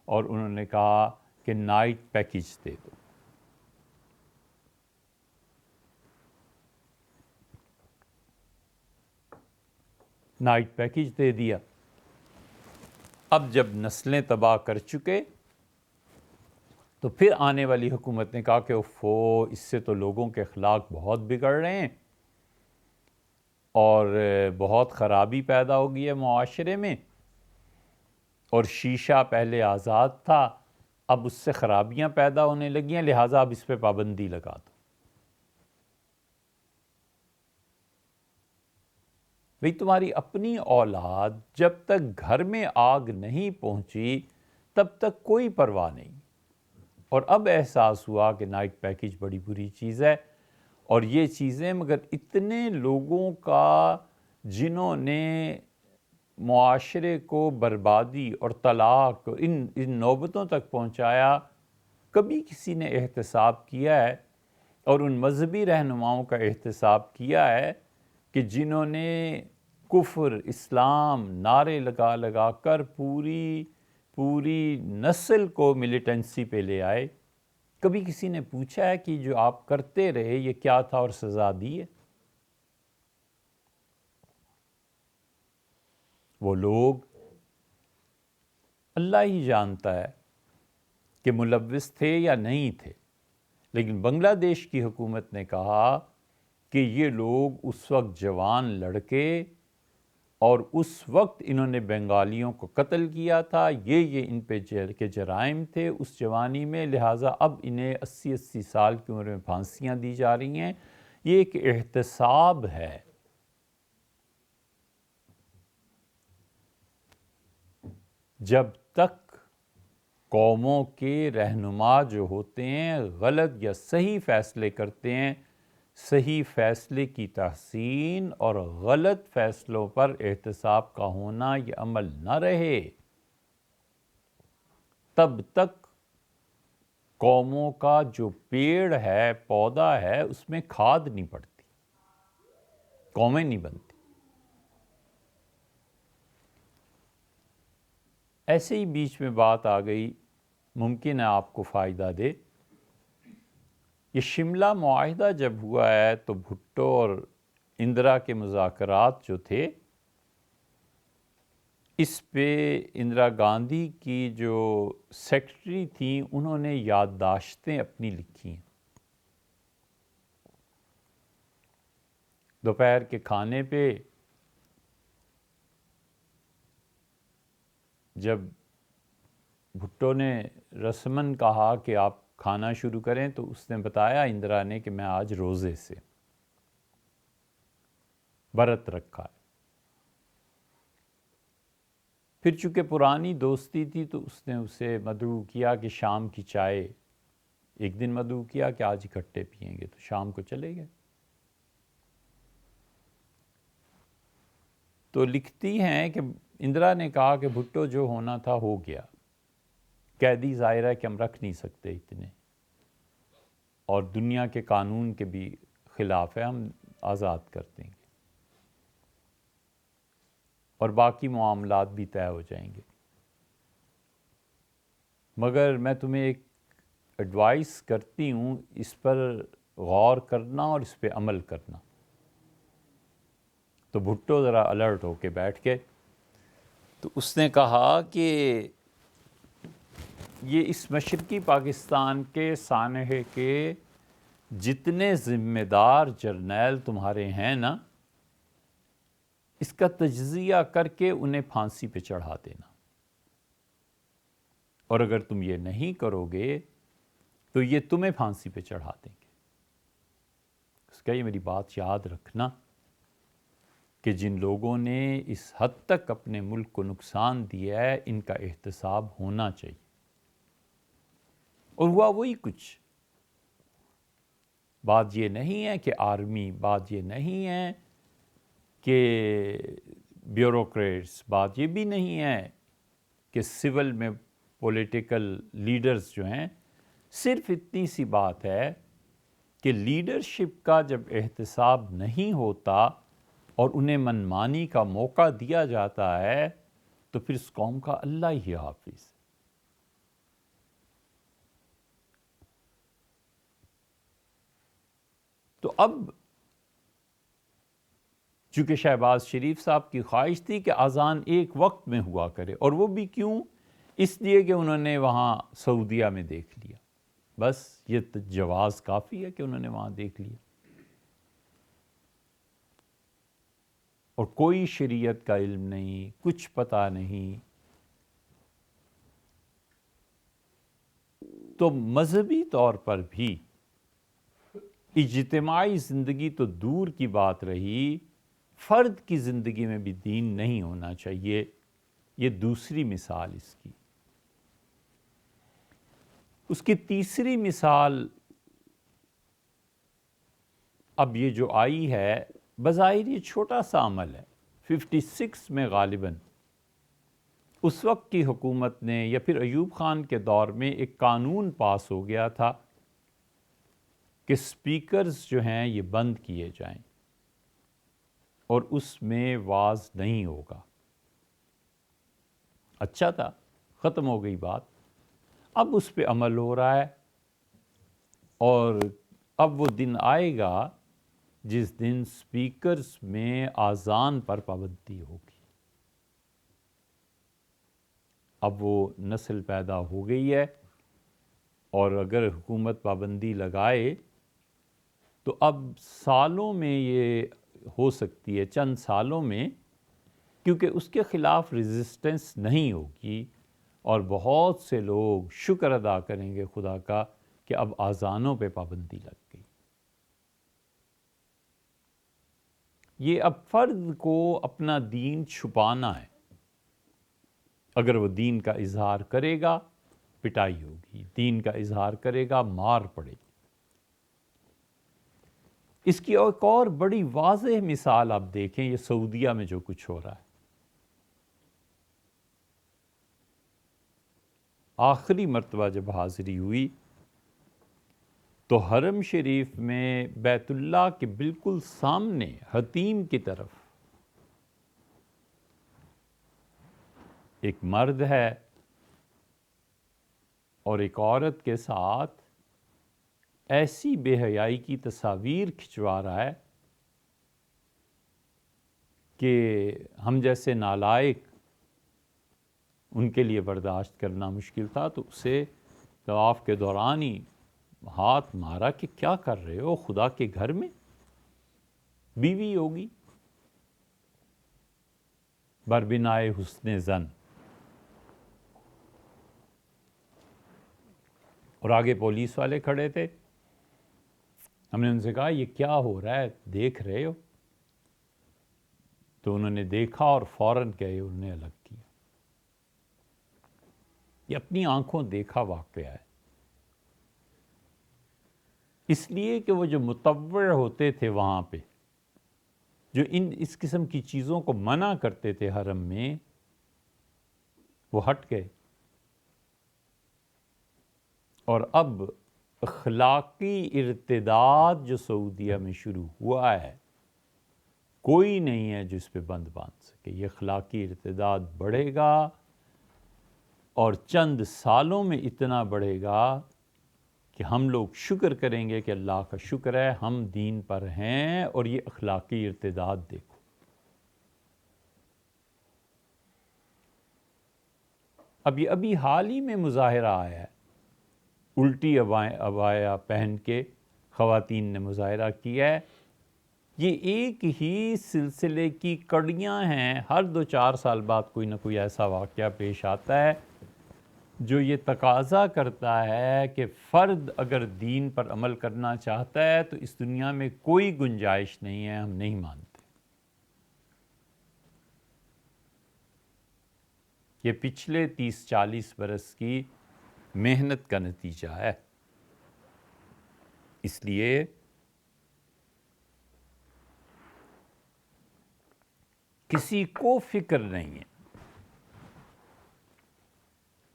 اور انہوں نے کہا کہ نائٹ پیکیج دے دو۔ نائٹ پیکیج دے دیا۔ اب جب نسلیں تباہ کر چکے تو پھر آنے والی حکومت نے کہا کہ اس سے تو لوگوں کے اخلاق بہت بگڑ رہے ہیں اور بہت خرابی پیدا ہو گئی ہے معاشرے میں، اور شیشہ پہلے آزاد تھا اب اس سے خرابیاں پیدا ہونے لگی ہیں، لہٰذا اب اس پہ پابندی لگا دو۔ بھئی تمہاری اپنی اولاد جب تک گھر میں آگ نہیں پہنچی تب تک کوئی پرواہ نہیں، اور اب احساس ہوا کہ نائٹ پیکیج بڑی بری چیز ہے، اور یہ چیزیں مگر اتنے لوگوں کا جنہوں نے معاشرے کو بربادی اور طلاق اور ان نوبتوں تک پہنچایا، کبھی کسی نے احتساب کیا ہے، اور ان مذہبی رہنماؤں کا احتساب کیا ہے کہ جنہوں نے کفر اسلام نعرے لگا لگا کر پوری نسل کو ملیٹنسی پہ لے آئے، کبھی کسی نے پوچھا ہے کہ جو آپ کرتے رہے یہ کیا تھا اور سزا دی ہے؟ وہ لوگ اللہ ہی جانتا ہے کہ ملوث تھے یا نہیں تھے، لیکن بنگلہ دیش کی حکومت نے کہا کہ یہ لوگ اس وقت جوان لڑکے اور اس وقت انہوں نے بنگالیوں کو قتل کیا تھا، یہ ان پہ کے جرائم تھے اس جوانی میں، لہٰذا اب انہیں 80 سال کی عمر میں پھانسیاں دی جا رہی ہیں۔ یہ ایک احتساب ہے۔ جب تک قوموں کے رہنما جو ہوتے ہیں غلط یا صحیح فیصلے کرتے ہیں، صحیح فیصلے کی تحسین اور غلط فیصلوں پر احتساب کا ہونا یہ عمل نہ رہے، تب تک قوموں کا جو پیڑ ہے، پودا ہے، اس میں کھاد نہیں پڑتی، قومیں نہیں بنتی۔ ایسے ہی بیچ میں بات آ گئی، ممکن ہے آپ کو فائدہ دے۔ یہ شملہ معاہدہ جب ہوا ہے تو بھٹو اور اندرا کے مذاکرات جو تھے، اس پہ اندرا گاندھی کی جو سیکرٹری تھیں انہوں نے یادداشتیں اپنی لکھی ہیں۔ دوپہر کے کھانے پہ جب بھٹو نے رسمن کہا کہ آپ کھانا شروع کریں تو اس نے بتایا اندرا نے کہ میں آج روزے سے برت رکھا ہے۔ پھر چونکہ پرانی دوستی تھی تو اس نے اسے مدعو کیا کہ شام کی چائے، ایک دن مدعو کیا کہ آج اکٹھے پئیں گے، تو شام کو چلے گئے۔ تو لکھتی ہیں کہ اندرا نے کہا کہ بھٹو جو ہونا تھا ہو گیا، قیدی ظاہر ہے کہ ہم رکھ نہیں سکتے اتنے، اور دنیا کے قانون کے بھی خلاف ہے، ہم آزاد کر دیں گے اور باقی معاملات بھی طے ہو جائیں گے۔ مگر میں تمہیں ایک ایڈوائس کرتی ہوں، اس پر غور کرنا اور اس پہ عمل کرنا۔ تو بھٹو ذرا الرٹ ہو کے بیٹھ گئے، تو اس نے کہا کہ یہ اس مشرقی پاکستان کے سانحے کے جتنے ذمہ دار جرنیل تمہارے ہیں نا، اس کا تجزیہ کر کے انہیں پھانسی پہ چڑھا دینا، اور اگر تم یہ نہیں کرو گے تو یہ تمہیں پھانسی پہ چڑھا دیں گے۔ اس کا یہ میری بات یاد رکھنا کہ جن لوگوں نے اس حد تک اپنے ملک کو نقصان دیا ہے، ان کا احتساب ہونا چاہیے۔ اور ہوا وہی کچھ۔ بات یہ نہیں ہے کہ آرمی، بات یہ نہیں ہے کہ بیوروکریٹس، بات یہ بھی نہیں ہے کہ سول میں پولیٹیکل لیڈرز جو ہیں، صرف اتنی سی بات ہے کہ لیڈرشپ کا جب احتساب نہیں ہوتا اور انہیں منمانی کا موقع دیا جاتا ہے تو پھر اس قوم کا اللہ ہی حافظ۔ تو اب چونکہ شہباز شریف صاحب کی خواہش تھی کہ اذان ایک وقت میں ہوا کرے، اور وہ بھی کیوں؟ اس لیے کہ انہوں نے وہاں سعودیہ میں دیکھ لیا، بس یہ جواز کافی ہے کہ انہوں نے وہاں دیکھ لیا، اور کوئی شریعت کا علم نہیں، کچھ پتہ نہیں۔ تو مذہبی طور پر بھی اجتماعی زندگی تو دور کی بات رہی، فرد کی زندگی میں بھی دین نہیں ہونا چاہیے۔ یہ دوسری مثال اس کی۔ اس کی تیسری مثال اب یہ جو آئی ہے، بظاہر یہ چھوٹا سا عمل ہے، 56 میں غالباً اس وقت کی حکومت نے یا پھر ایوب خان کے دور میں ایک قانون پاس ہو گیا تھا کہ سپیکرز جو ہیں یہ بند کیے جائیں اور اس میں وعظ نہیں ہوگا۔ اچھا تھا، ختم ہو گئی بات۔ اب اس پہ عمل ہو رہا ہے، اور اب وہ دن آئے گا جس دن سپیکرز میں اذان پر پابندی ہوگی۔ اب وہ نسل پیدا ہو گئی ہے، اور اگر حکومت پابندی لگائے تو اب سالوں میں یہ ہو سکتی ہے، چند سالوں میں، کیونکہ اس کے خلاف ریزسٹنس نہیں ہوگی، اور بہت سے لوگ شکر ادا کریں گے خدا کا کہ اب اذانوں پہ پابندی لگ گئی۔ یہ اب فرد کو اپنا دین چھپانا ہے۔ اگر وہ دین کا اظہار کرے گا پٹائی ہوگی، دین کا اظہار کرے گا مار پڑے گی۔ اس کی ایک اور بڑی واضح مثال آپ دیکھیں، یہ سعودیہ میں جو کچھ ہو رہا ہے۔ آخری مرتبہ جب حاضری ہوئی تو حرم شریف میں بیت اللہ کے بالکل سامنے حتیم کی طرف ایک مرد ہے اور ایک عورت کے ساتھ ایسی بے حیائی کی تصاویر کھنچوا رہا ہے کہ ہم جیسے نالائق ان کے لیے برداشت کرنا مشکل تھا، تو اسے طواف کے دوران ہی ہاتھ مارا کہ کیا کر رہے ہو، خدا کے گھر میں بیوی ہوگی، بربنائے حسن زن۔ اور آگے پولیس والے کھڑے تھے، ہم نے ان سے کہا یہ کیا ہو رہا ہے، دیکھ رہے ہو؟ تو انہوں نے دیکھا اور فوراً گئے، انہوں نے الگ کیا۔ یہ اپنی آنکھوں دیکھا واقعہ ہے، اس لیے کہ وہ جو متور ہوتے تھے وہاں پہ، جو اس قسم کی چیزوں کو منع کرتے تھے حرم میں، وہ ہٹ گئے۔ اور اب اخلاقی ارتداد جو سعودیہ میں شروع ہوا ہے، کوئی نہیں ہے جو اس پہ بند باندھ سکے۔ یہ اخلاقی ارتداد بڑھے گا اور چند سالوں میں اتنا بڑھے گا کہ ہم لوگ شکر کریں گے کہ اللہ کا شکر ہے ہم دین پر ہیں، اور یہ اخلاقی ارتداد دیکھو۔ ابھی حال ہی میں مظاہرہ آیا ہے، الٹی عبایا پہن کے خواتین نے مظاہرہ کیا ہے۔ یہ ایک ہی سلسلے کی کڑیاں ہیں، ہر 2-4 سال بعد کوئی نہ کوئی ایسا واقعہ پیش آتا ہے جو یہ تقاضا کرتا ہے کہ فرد اگر دین پر عمل کرنا چاہتا ہے تو اس دنیا میں کوئی گنجائش نہیں ہے، ہم نہیں مانتے۔ یہ پچھلے 30-40 برس کی محنت کا نتیجہ ہے۔ اس لیے کسی کو فکر نہیں ہے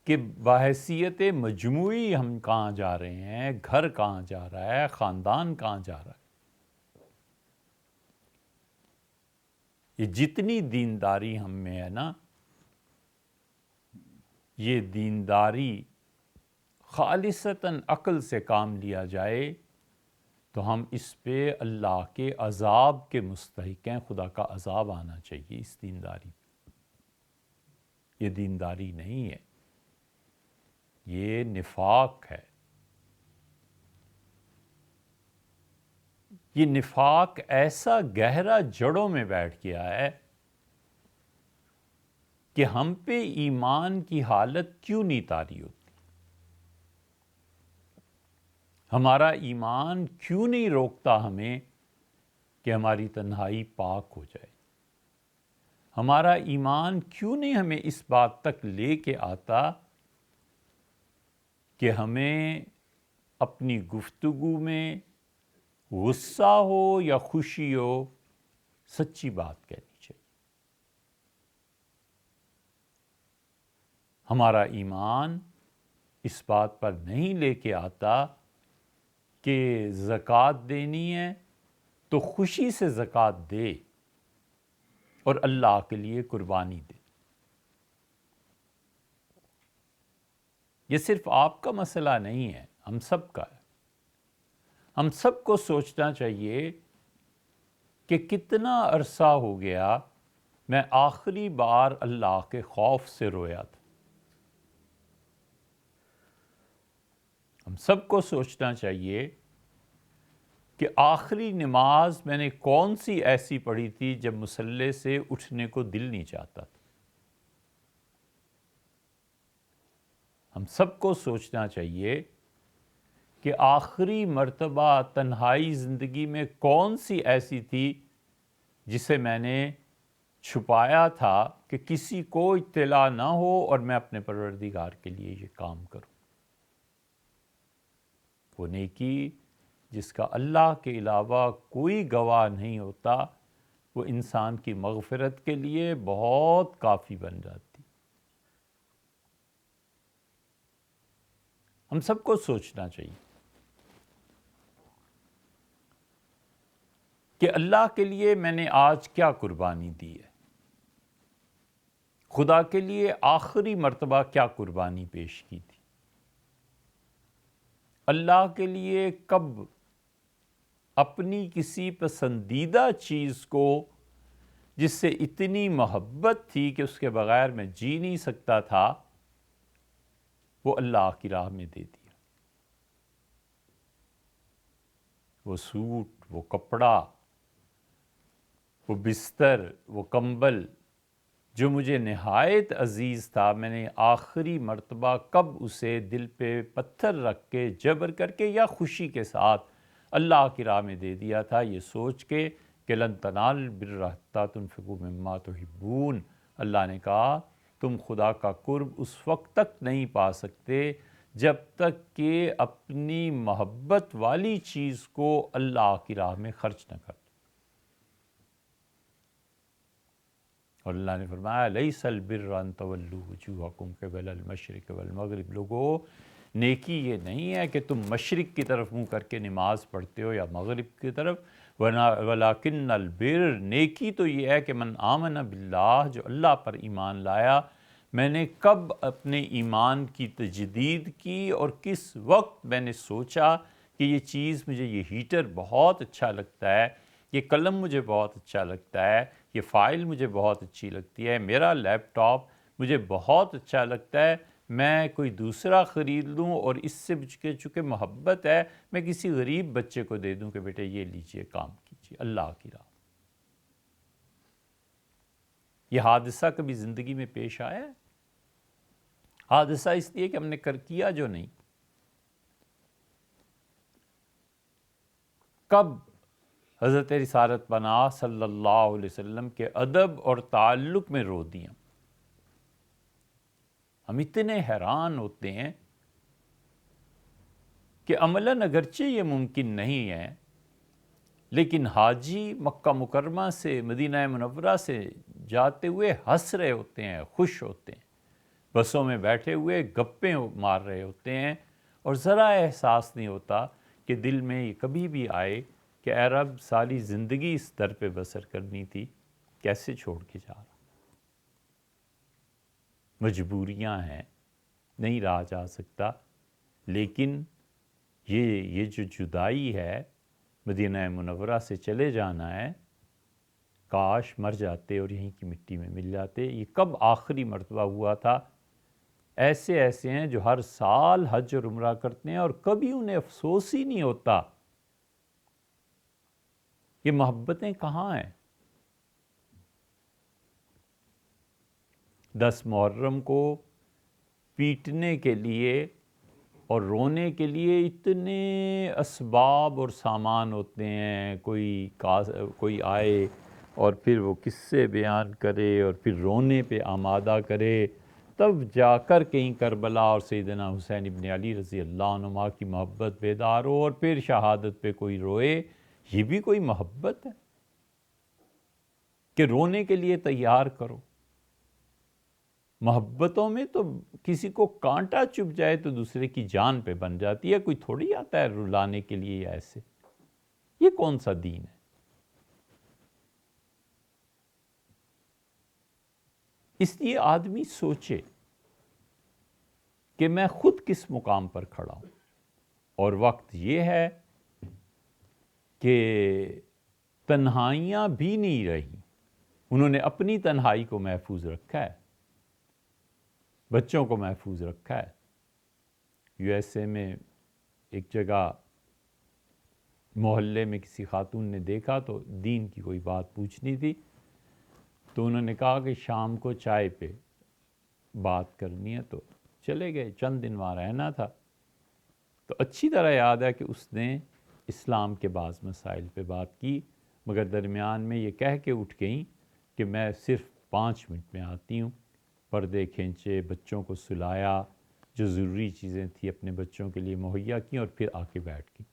کہ بحیثیت مجموعی ہم کہاں جا رہے ہیں، گھر کہاں جا رہا ہے، خاندان کہاں جا رہا ہے۔ یہ جتنی دینداری ہم میں ہے نا، یہ دینداری خالصتاً عقل سے کام لیا جائے تو ہم اس پہ اللہ کے عذاب کے مستحق ہیں، خدا کا عذاب آنا چاہیے اس دینداری پہ۔ یہ دینداری نہیں ہے، یہ نفاق ہے۔ یہ نفاق ایسا گہرا جڑوں میں بیٹھ گیا ہے کہ ہم پہ ایمان کی حالت کیوں نہیں طاری ہوتی؟ ہمارا ایمان کیوں نہیں روکتا ہمیں کہ ہماری تنہائی پاک ہو جائے؟ ہمارا ایمان کیوں نہیں ہمیں اس بات تک لے کے آتا کہ ہمیں اپنی گفتگو میں غصہ ہو یا خوشی ہو، سچی بات کہنی چاہیے؟ ہمارا ایمان اس بات پر نہیں لے کے آتا کہ زکوٰۃ دینی ہے تو خوشی سے زکوٰۃ دے اور اللہ کے لیے قربانی دے۔ یہ صرف آپ کا مسئلہ نہیں ہے، ہم سب کا ہے۔ ہم سب کو سوچنا چاہیے کہ کتنا عرصہ ہو گیا میں آخری بار اللہ کے خوف سے رویا تھا۔ ہم سب کو سوچنا چاہیے کہ آخری نماز میں نے کون سی ایسی پڑھی تھی جب مصلی سے اٹھنے کو دل نہیں چاہتا تھا۔ ہم سب کو سوچنا چاہیے کہ آخری مرتبہ تنہائی زندگی میں کون سی ایسی تھی جسے میں نے چھپایا تھا کہ کسی کو اطلاع نہ ہو اور میں اپنے پروردگار کے لیے یہ کام کروں۔ وہ نیکی جس کا اللہ کے علاوہ کوئی گواہ نہیں ہوتا، وہ انسان کی مغفرت کے لیے بہت کافی بن جاتی۔ ہم سب کو سوچنا چاہیے کہ اللہ کے لیے میں نے آج کیا قربانی دی ہے، خدا کے لیے آخری مرتبہ کیا قربانی پیش کی تھی، اللہ کے لیے کب اپنی کسی پسندیدہ چیز کو جس سے اتنی محبت تھی کہ اس کے بغیر میں جی نہیں سکتا تھا، وہ اللہ کی راہ میں دے دیا۔ وہ سوٹ، وہ کپڑا، وہ بستر، وہ کمبل جو مجھے نہایت عزیز تھا، میں نے آخری مرتبہ کب اسے دل پہ پتھر رکھ کے، جبر کر کے یا خوشی کے ساتھ اللہ کی راہ میں دے دیا تھا، یہ سوچ کے کہ لن تنالوا البر حتی تنفقوا مما تحبون۔ اللہ نے کہا تم خدا کا قرب اس وقت تک نہیں پا سکتے جب تک کہ اپنی محبت والی چیز کو اللہ کی راہ میں خرچ نہ کر۔ اور اللہ نے فرمایا لیس البر ان تولوا وجوہکم قبل المشرق والمغرب۔ لوگو، نیکی یہ نہیں ہے کہ تم مشرق کی طرف منہ کر کے نماز پڑھتے ہو یا مغرب کی طرف، ولیکن البر، نیکی تو یہ ہے کہ من آمن باللہ، جو اللہ پر ایمان لایا۔ میں نے کب اپنے ایمان کی تجدید کی اور کس وقت میں نے سوچا کہ یہ چیز مجھے، یہ ہیٹر بہت اچھا لگتا ہے، یہ قلم مجھے بہت اچھا لگتا ہے، یہ فائل مجھے بہت اچھی لگتی ہے، میرا لیپ ٹاپ مجھے بہت اچھا لگتا ہے، میں کوئی دوسرا خرید لوں اور اس سے چونکہ محبت ہے میں کسی غریب بچے کو دے دوں کہ بیٹے یہ لیجئے، کام کیجئے اللہ کی راہ۔ یہ حادثہ کبھی زندگی میں پیش آیا ہے؟ حادثہ اس لیے کہ ہم نے کیا جو نہیں۔ کب حضرت رسالت پناہ صلی اللہ علیہ وسلم کے ادب اور تعلق میں رو دیا؟ ہم اتنے حیران ہوتے ہیں کہ عملاً اگرچہ یہ ممکن نہیں ہے، لیکن حاجی مکہ مکرمہ سے، مدینہ منورہ سے جاتے ہوئے ہنس رہے ہوتے ہیں، خوش ہوتے ہیں، بسوں میں بیٹھے ہوئے گپیں مار رہے ہوتے ہیں، اور ذرا احساس نہیں ہوتا کہ دل میں یہ کبھی بھی آئے کہ اے رب ساری زندگی اس در پہ بسر کرنی تھی، کیسے چھوڑ کے جا رہا۔ مجبوریاں ہیں، نہیں رہا جا سکتا، لیکن یہ جو جدائی ہے، مدینہ منورہ سے چلے جانا ہے، کاش مر جاتے اور یہیں کی مٹی میں مل جاتے۔ یہ کب آخری مرتبہ ہوا تھا؟ ایسے ہیں جو ہر سال حج اور عمرہ کرتے ہیں اور کبھی انہیں افسوس ہی نہیں ہوتا۔ یہ محبتیں کہاں ہیں؟ 10 محرم کو پیٹنے کے لیے اور رونے کے لیے اتنے اسباب اور سامان ہوتے ہیں، کوئی آئے اور پھر وہ قصے بیان کرے اور پھر رونے پہ آمادہ کرے، تب جا کر کہیں کربلا اور سیدنا حسین ابن علی رضی اللہ عنہما کی محبت بیدار ہو، اور پھر شہادت پہ کوئی روئے۔ یہ بھی کوئی محبت ہے کہ رونے کے لیے تیار کرو؟ محبتوں میں تو کسی کو کانٹا چبھ جائے تو دوسرے کی جان پہ بن جاتی ہے، کوئی تھوڑی آتا ہے رلانے کے لیے ایسے۔ یہ کون سا دین ہے؟ اس لیے آدمی سوچے کہ میں خود کس مقام پر کھڑا ہوں، اور وقت یہ ہے کہ تنہائیاں بھی نہیں رہی، انہوں نے اپنی تنہائی کو محفوظ رکھا ہے، بچوں کو محفوظ رکھا ہے۔ USA میں ایک جگہ محلے میں کسی خاتون نے دیکھا تو دین کی کوئی بات پوچھنی تھی، تو انہوں نے کہا کہ شام کو چائے پہ بات کرنی ہے، تو چلے گئے، چند دن وہاں رہنا تھا۔ تو اچھی طرح یاد ہے کہ اس نے اسلام کے بعض مسائل پہ بات کی، مگر درمیان میں یہ کہہ کے اٹھ گئیں کہ میں صرف 5 منٹ میں آتی ہوں۔ پردے کھینچے، بچوں کو سلایا، جو ضروری چیزیں تھیں اپنے بچوں کے لیے مہیا کیں، اور پھر آ کے بیٹھ گئیں۔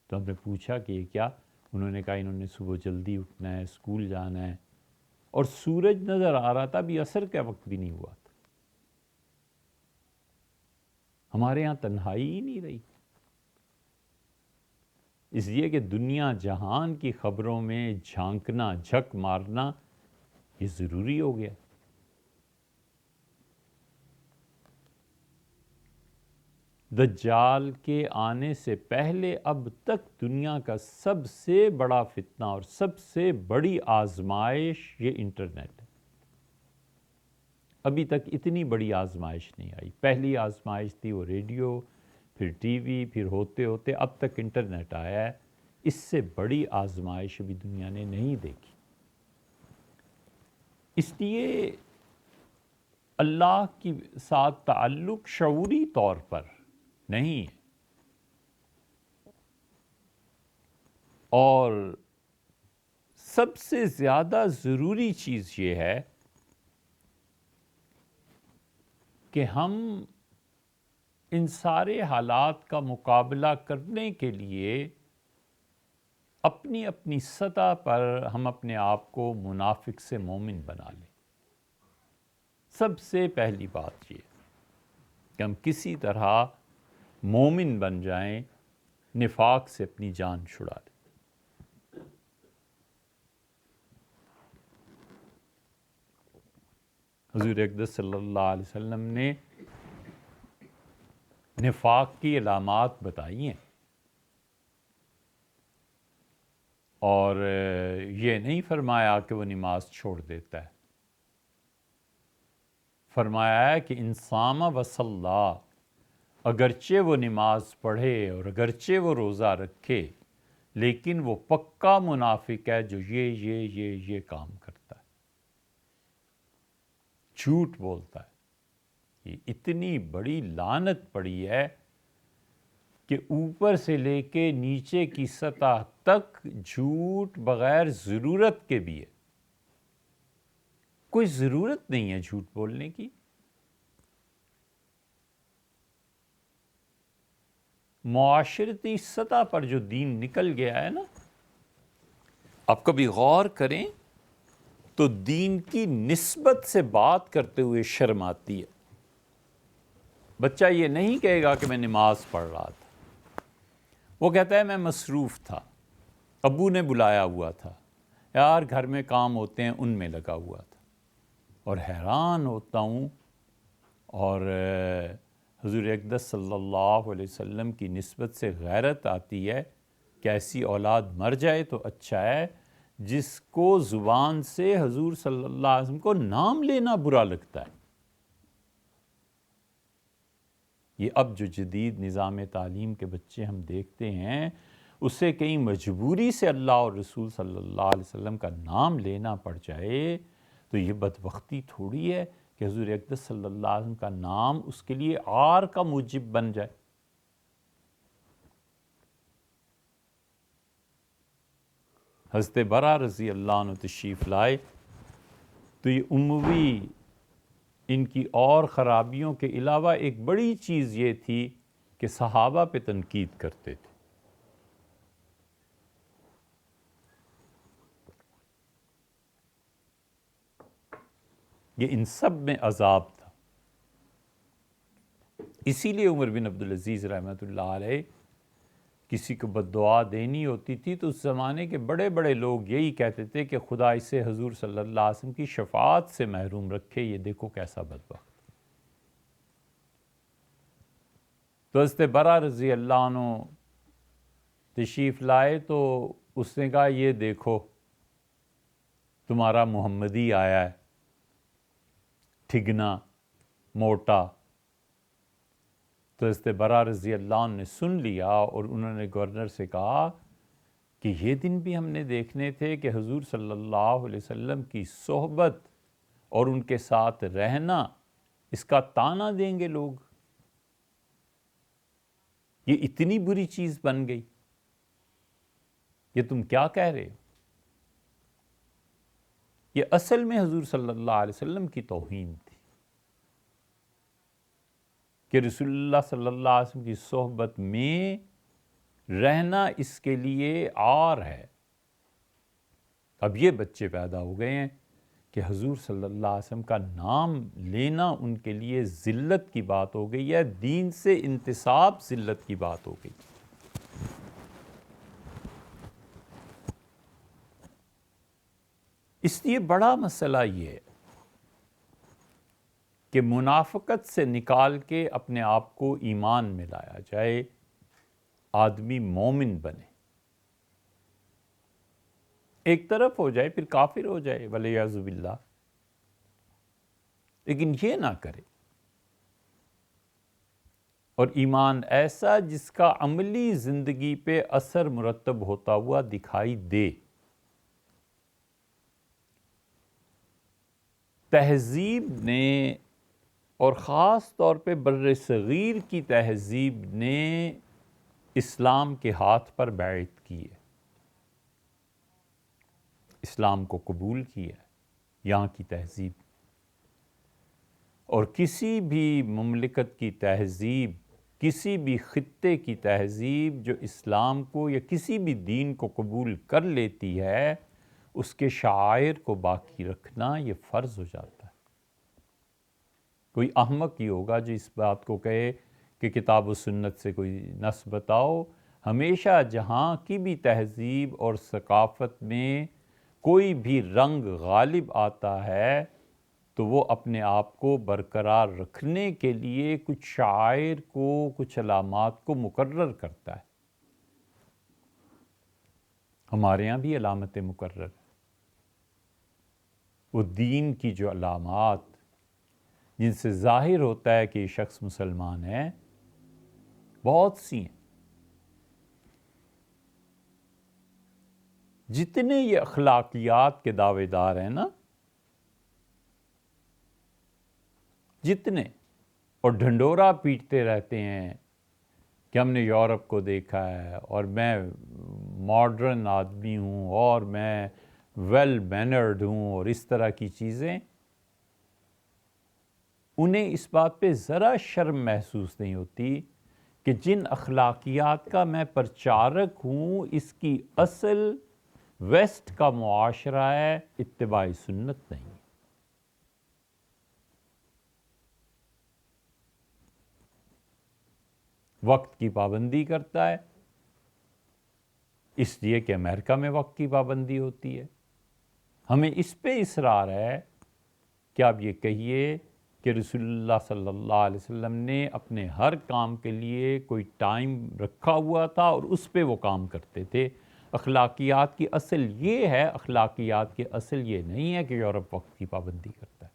تو ہم نے پوچھا کہ یہ کیا؟ انہوں نے کہا انہوں نے صبح جلدی اٹھنا ہے، اسکول جانا ہے، اور سورج نظر آ رہا تھا، ابھی عصر کا وقت بھی نہیں ہوا تھا۔ ہمارے یہاں تنہائی ہی نہیں رہی، اس لیے کہ دنیا جہان کی خبروں میں جھانکنا، جھک مارنا یہ ضروری ہو گیا۔ دجال کے آنے سے پہلے اب تک دنیا کا سب سے بڑا فتنہ اور سب سے بڑی آزمائش یہ انٹرنیٹ ہے۔ ابھی تک اتنی بڑی آزمائش نہیں آئی۔ پہلی آزمائش تھی وہ ریڈیو، پھر ٹی وی، پھر ہوتے ہوتے اب تک انٹرنیٹ آیا ہے۔ اس سے بڑی آزمائش ابھی دنیا نے نہیں دیکھی۔ اس لیے اللہ کی ساتھ تعلق شعوری طور پر نہیں ہے، اور سب سے زیادہ ضروری چیز یہ ہے کہ ہم ان سارے حالات کا مقابلہ کرنے کے لیے اپنی اپنی سطح پر ہم اپنے آپ کو منافق سے مومن بنا لیں۔ سب سے پہلی بات یہ کہ ہم کسی طرح مومن بن جائیں، نفاق سے اپنی جان چھڑا لیں۔ حضور اقدس صلی اللہ علیہ وسلم نے نفاق کی علامات بتائی ہیں، اور یہ نہیں فرمایا کہ وہ نماز چھوڑ دیتا ہے۔ فرمایا ہے کہ انصام وصلی، اگرچہ وہ نماز پڑھے اور اگرچہ وہ روزہ رکھے، لیکن وہ پکا منافق ہے جو یہ کام کرتا ہے، جھوٹ بولتا ہے۔ یہ اتنی بڑی لعنت پڑی ہے کہ اوپر سے لے کے نیچے کی سطح تک جھوٹ بغیر ضرورت کے بھی ہے۔ کوئی ضرورت نہیں ہے جھوٹ بولنے کی۔ معاشرتی سطح پر جو دین نکل گیا ہے نا، آپ کبھی غور کریں تو دین کی نسبت سے بات کرتے ہوئے شرم آتی ہے۔ بچہ یہ نہیں کہے گا کہ میں نماز پڑھ رہا تھا، وہ کہتا ہے میں مصروف تھا، ابو نے بلایا ہوا تھا، یار گھر میں کام ہوتے ہیں ان میں لگا ہوا تھا۔ اور حیران ہوتا ہوں، اور حضور اقدس صلی اللہ علیہ وسلم کی نسبت سے غیرت آتی ہے کہ ایسی اولاد مر جائے تو اچھا ہے جس کو زبان سے حضور صلی اللہ علیہ وسلم کو نام لینا برا لگتا ہے۔ یہ اب جو جدید نظام تعلیم کے بچے ہم دیکھتے ہیں، اسے کہیں مجبوری سے اللہ اور رسول صلی اللہ علیہ وسلم کا نام لینا پڑ جائے تو یہ بدبختی تھوڑی ہے کہ حضور اقدس صلی اللہ علیہ وسلم کا نام اس کے لیے عار کا موجب بن جائے۔ حضرت برا رضی اللہ عنہ تشریف لائے تو یہ اموی ان کی اور خرابیوں کے علاوہ ایک بڑی چیز یہ تھی کہ صحابہ پہ تنقید کرتے تھے۔ یہ ان سب میں عذاب تھا۔ اسی لیے عمر بن عبدالعزیز رحمۃ اللہ علیہ کسی کو بد دعا دینی ہوتی تھی تو اس زمانے کے بڑے بڑے لوگ یہی کہتے تھے کہ خدا اسے حضور صلی اللہ علیہ وسلم کی شفاعت سے محروم رکھے، یہ دیکھو کیسا بدبخت۔ تو حضرت برا رضی اللہ عنہ تشریف لائے تو اس نے کہا یہ دیکھو تمہارا محمدی آیا ہے، ٹھگنا، موٹا۔ تو حضرت برا رضی اللہ عنہ نے سن لیا اور انہوں نے گورنر سے کہا کہ یہ دن بھی ہم نے دیکھنے تھے کہ حضور صلی اللہ علیہ وسلم کی صحبت اور ان کے ساتھ رہنا، اس کا طعنہ دیں گے لوگ، یہ اتنی بری چیز بن گئی، یہ تم کیا کہہ رہے ہو؟ یہ اصل میں حضور صلی اللہ علیہ وسلم کی توہین تھی کہ رسول اللہ صلی اللہ علیہ وسلم کی صحبت میں رہنا اس کے لیے عار ہے۔ اب یہ بچے پیدا ہو گئے ہیں کہ حضور صلی اللہ علیہ وسلم کا نام لینا ان کے لیے ذلت کی بات ہو گئی ہے، دین سے انتساب ذلت کی بات ہو گئی۔ اس لیے بڑا مسئلہ یہ ہے کہ منافقت سے نکال کے اپنے آپ کو ایمان میں لایا جائے، آدمی مومن بنے، ایک طرف ہو جائے پھر کافر ہو جائے والعیاذ باللہ، لیکن یہ نہ کرے۔ اور ایمان ایسا جس کا عملی زندگی پہ اثر مرتب ہوتا ہوا دکھائی دے۔ تہذیب نے، اور خاص طور پہ بر صغیر کی تہذیب نے اسلام کے ہاتھ پر بیعت کی ہے، اسلام کو قبول کیا ہے یہاں کی تہذیب، اور کسی بھی مملکت کی تہذیب، کسی بھی خطے کی تہذیب جو اسلام کو یا کسی بھی دین کو قبول کر لیتی ہے، اس کے شعائر کو باقی رکھنا یہ فرض ہو جاتا ہے۔ کوئی احمق ہی ہوگا جو اس بات کو کہے کہ کتاب و سنت سے کوئی نص بتاؤ۔ ہمیشہ جہاں کی بھی تہذیب اور ثقافت میں کوئی بھی رنگ غالب آتا ہے تو وہ اپنے آپ کو برقرار رکھنے کے لیے کچھ شعائر کو، کچھ علامات کو مقرر کرتا ہے۔ ہمارے ہاں بھی علامتیں مقرر ہیں، وہ دین کی جو علامات جن سے ظاہر ہوتا ہے کہ یہ شخص مسلمان ہے، بہت سی ہیں۔ جتنے یہ اخلاقیات کے دعوے دار ہیں نا، جتنے، اور ڈھنڈورا پیٹتے رہتے ہیں کہ ہم نے یورپ کو دیکھا ہے اور میں ماڈرن آدمی ہوں اور میں ویل مینرڈ ہوں اور اس طرح کی چیزیں، انہیں اس بات پہ ذرا شرم محسوس نہیں ہوتی کہ جن اخلاقیات کا میں پرچارک ہوں اس کی اصل ویسٹ کا معاشرہ ہے، اتباع سنت نہیں۔ وقت کی پابندی کرتا ہے، اس لیے کہ امریکہ میں وقت کی پابندی ہوتی ہے۔ ہمیں اس پہ اصرار ہے کہ آپ یہ کہیے کہ رسول اللہ صلی اللہ علیہ وسلم نے اپنے ہر کام کے لیے کوئی ٹائم رکھا ہوا تھا اور اس پہ وہ کام کرتے تھے۔ اخلاقیات کی اصل یہ ہے، اخلاقیات کی اصل یہ نہیں ہے کہ یورپ وقت کی پابندی کرتا ہے۔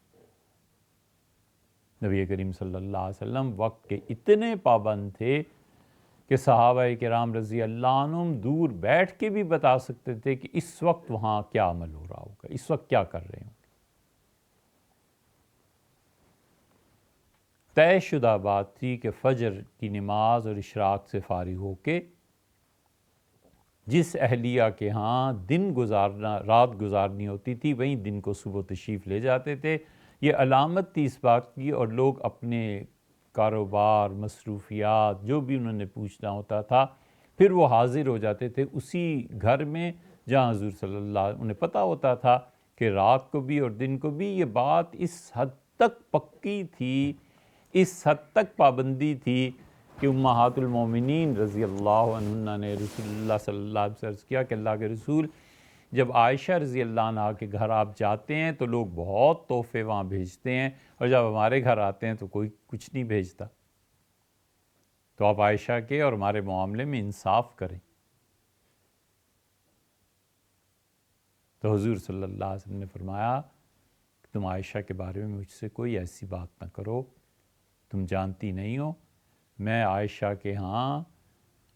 نبی کریم صلی اللہ علیہ وسلم وقت کے اتنے پابند تھے کہ صحابہ کرام رضی اللہ عنہم دور بیٹھ کے بھی بتا سکتے تھے کہ اس وقت وہاں کیا عمل ہو رہا ہوگا، اس وقت کیا کر رہے ہوں۔ طے شدہ بات تھی کہ فجر کی نماز اور اشراق سے فارغ ہو کے جس اہلیہ کے ہاں دن گزارنا، رات گزارنی ہوتی تھی، وہیں دن کو صبح تشریف لے جاتے تھے۔ یہ علامت تھی اس بات کی، اور لوگ اپنے کاروبار، مصروفیات، جو بھی انہوں نے پوچھنا ہوتا تھا، پھر وہ حاضر ہو جاتے تھے اسی گھر میں جہاں حضور صلی اللہ علیہ وسلم، انہیں پتہ ہوتا تھا کہ رات کو بھی اور دن کو بھی یہ بات اس حد تک پکی تھی، اس حد تک پابندی تھی کہ امہات المومنین رضی اللہ عنہ نے رسول اللہ صلی اللہ علیہ وسلم سے عرض کیا کہ اللہ کے رسول، جب عائشہ رضی اللہ عنہ کے گھر آپ جاتے ہیں تو لوگ بہت تحفے وہاں بھیجتے ہیں، اور جب ہمارے گھر آتے ہیں تو کوئی کچھ نہیں بھیجتا، تو آپ عائشہ کے اور ہمارے معاملے میں انصاف کریں۔ تو حضور صلی اللہ علیہ وسلم نے فرمایا کہ تم عائشہ کے بارے میں مجھ سے کوئی ایسی بات نہ کرو، تم جانتی نہیں ہو میں عائشہ کے ہاں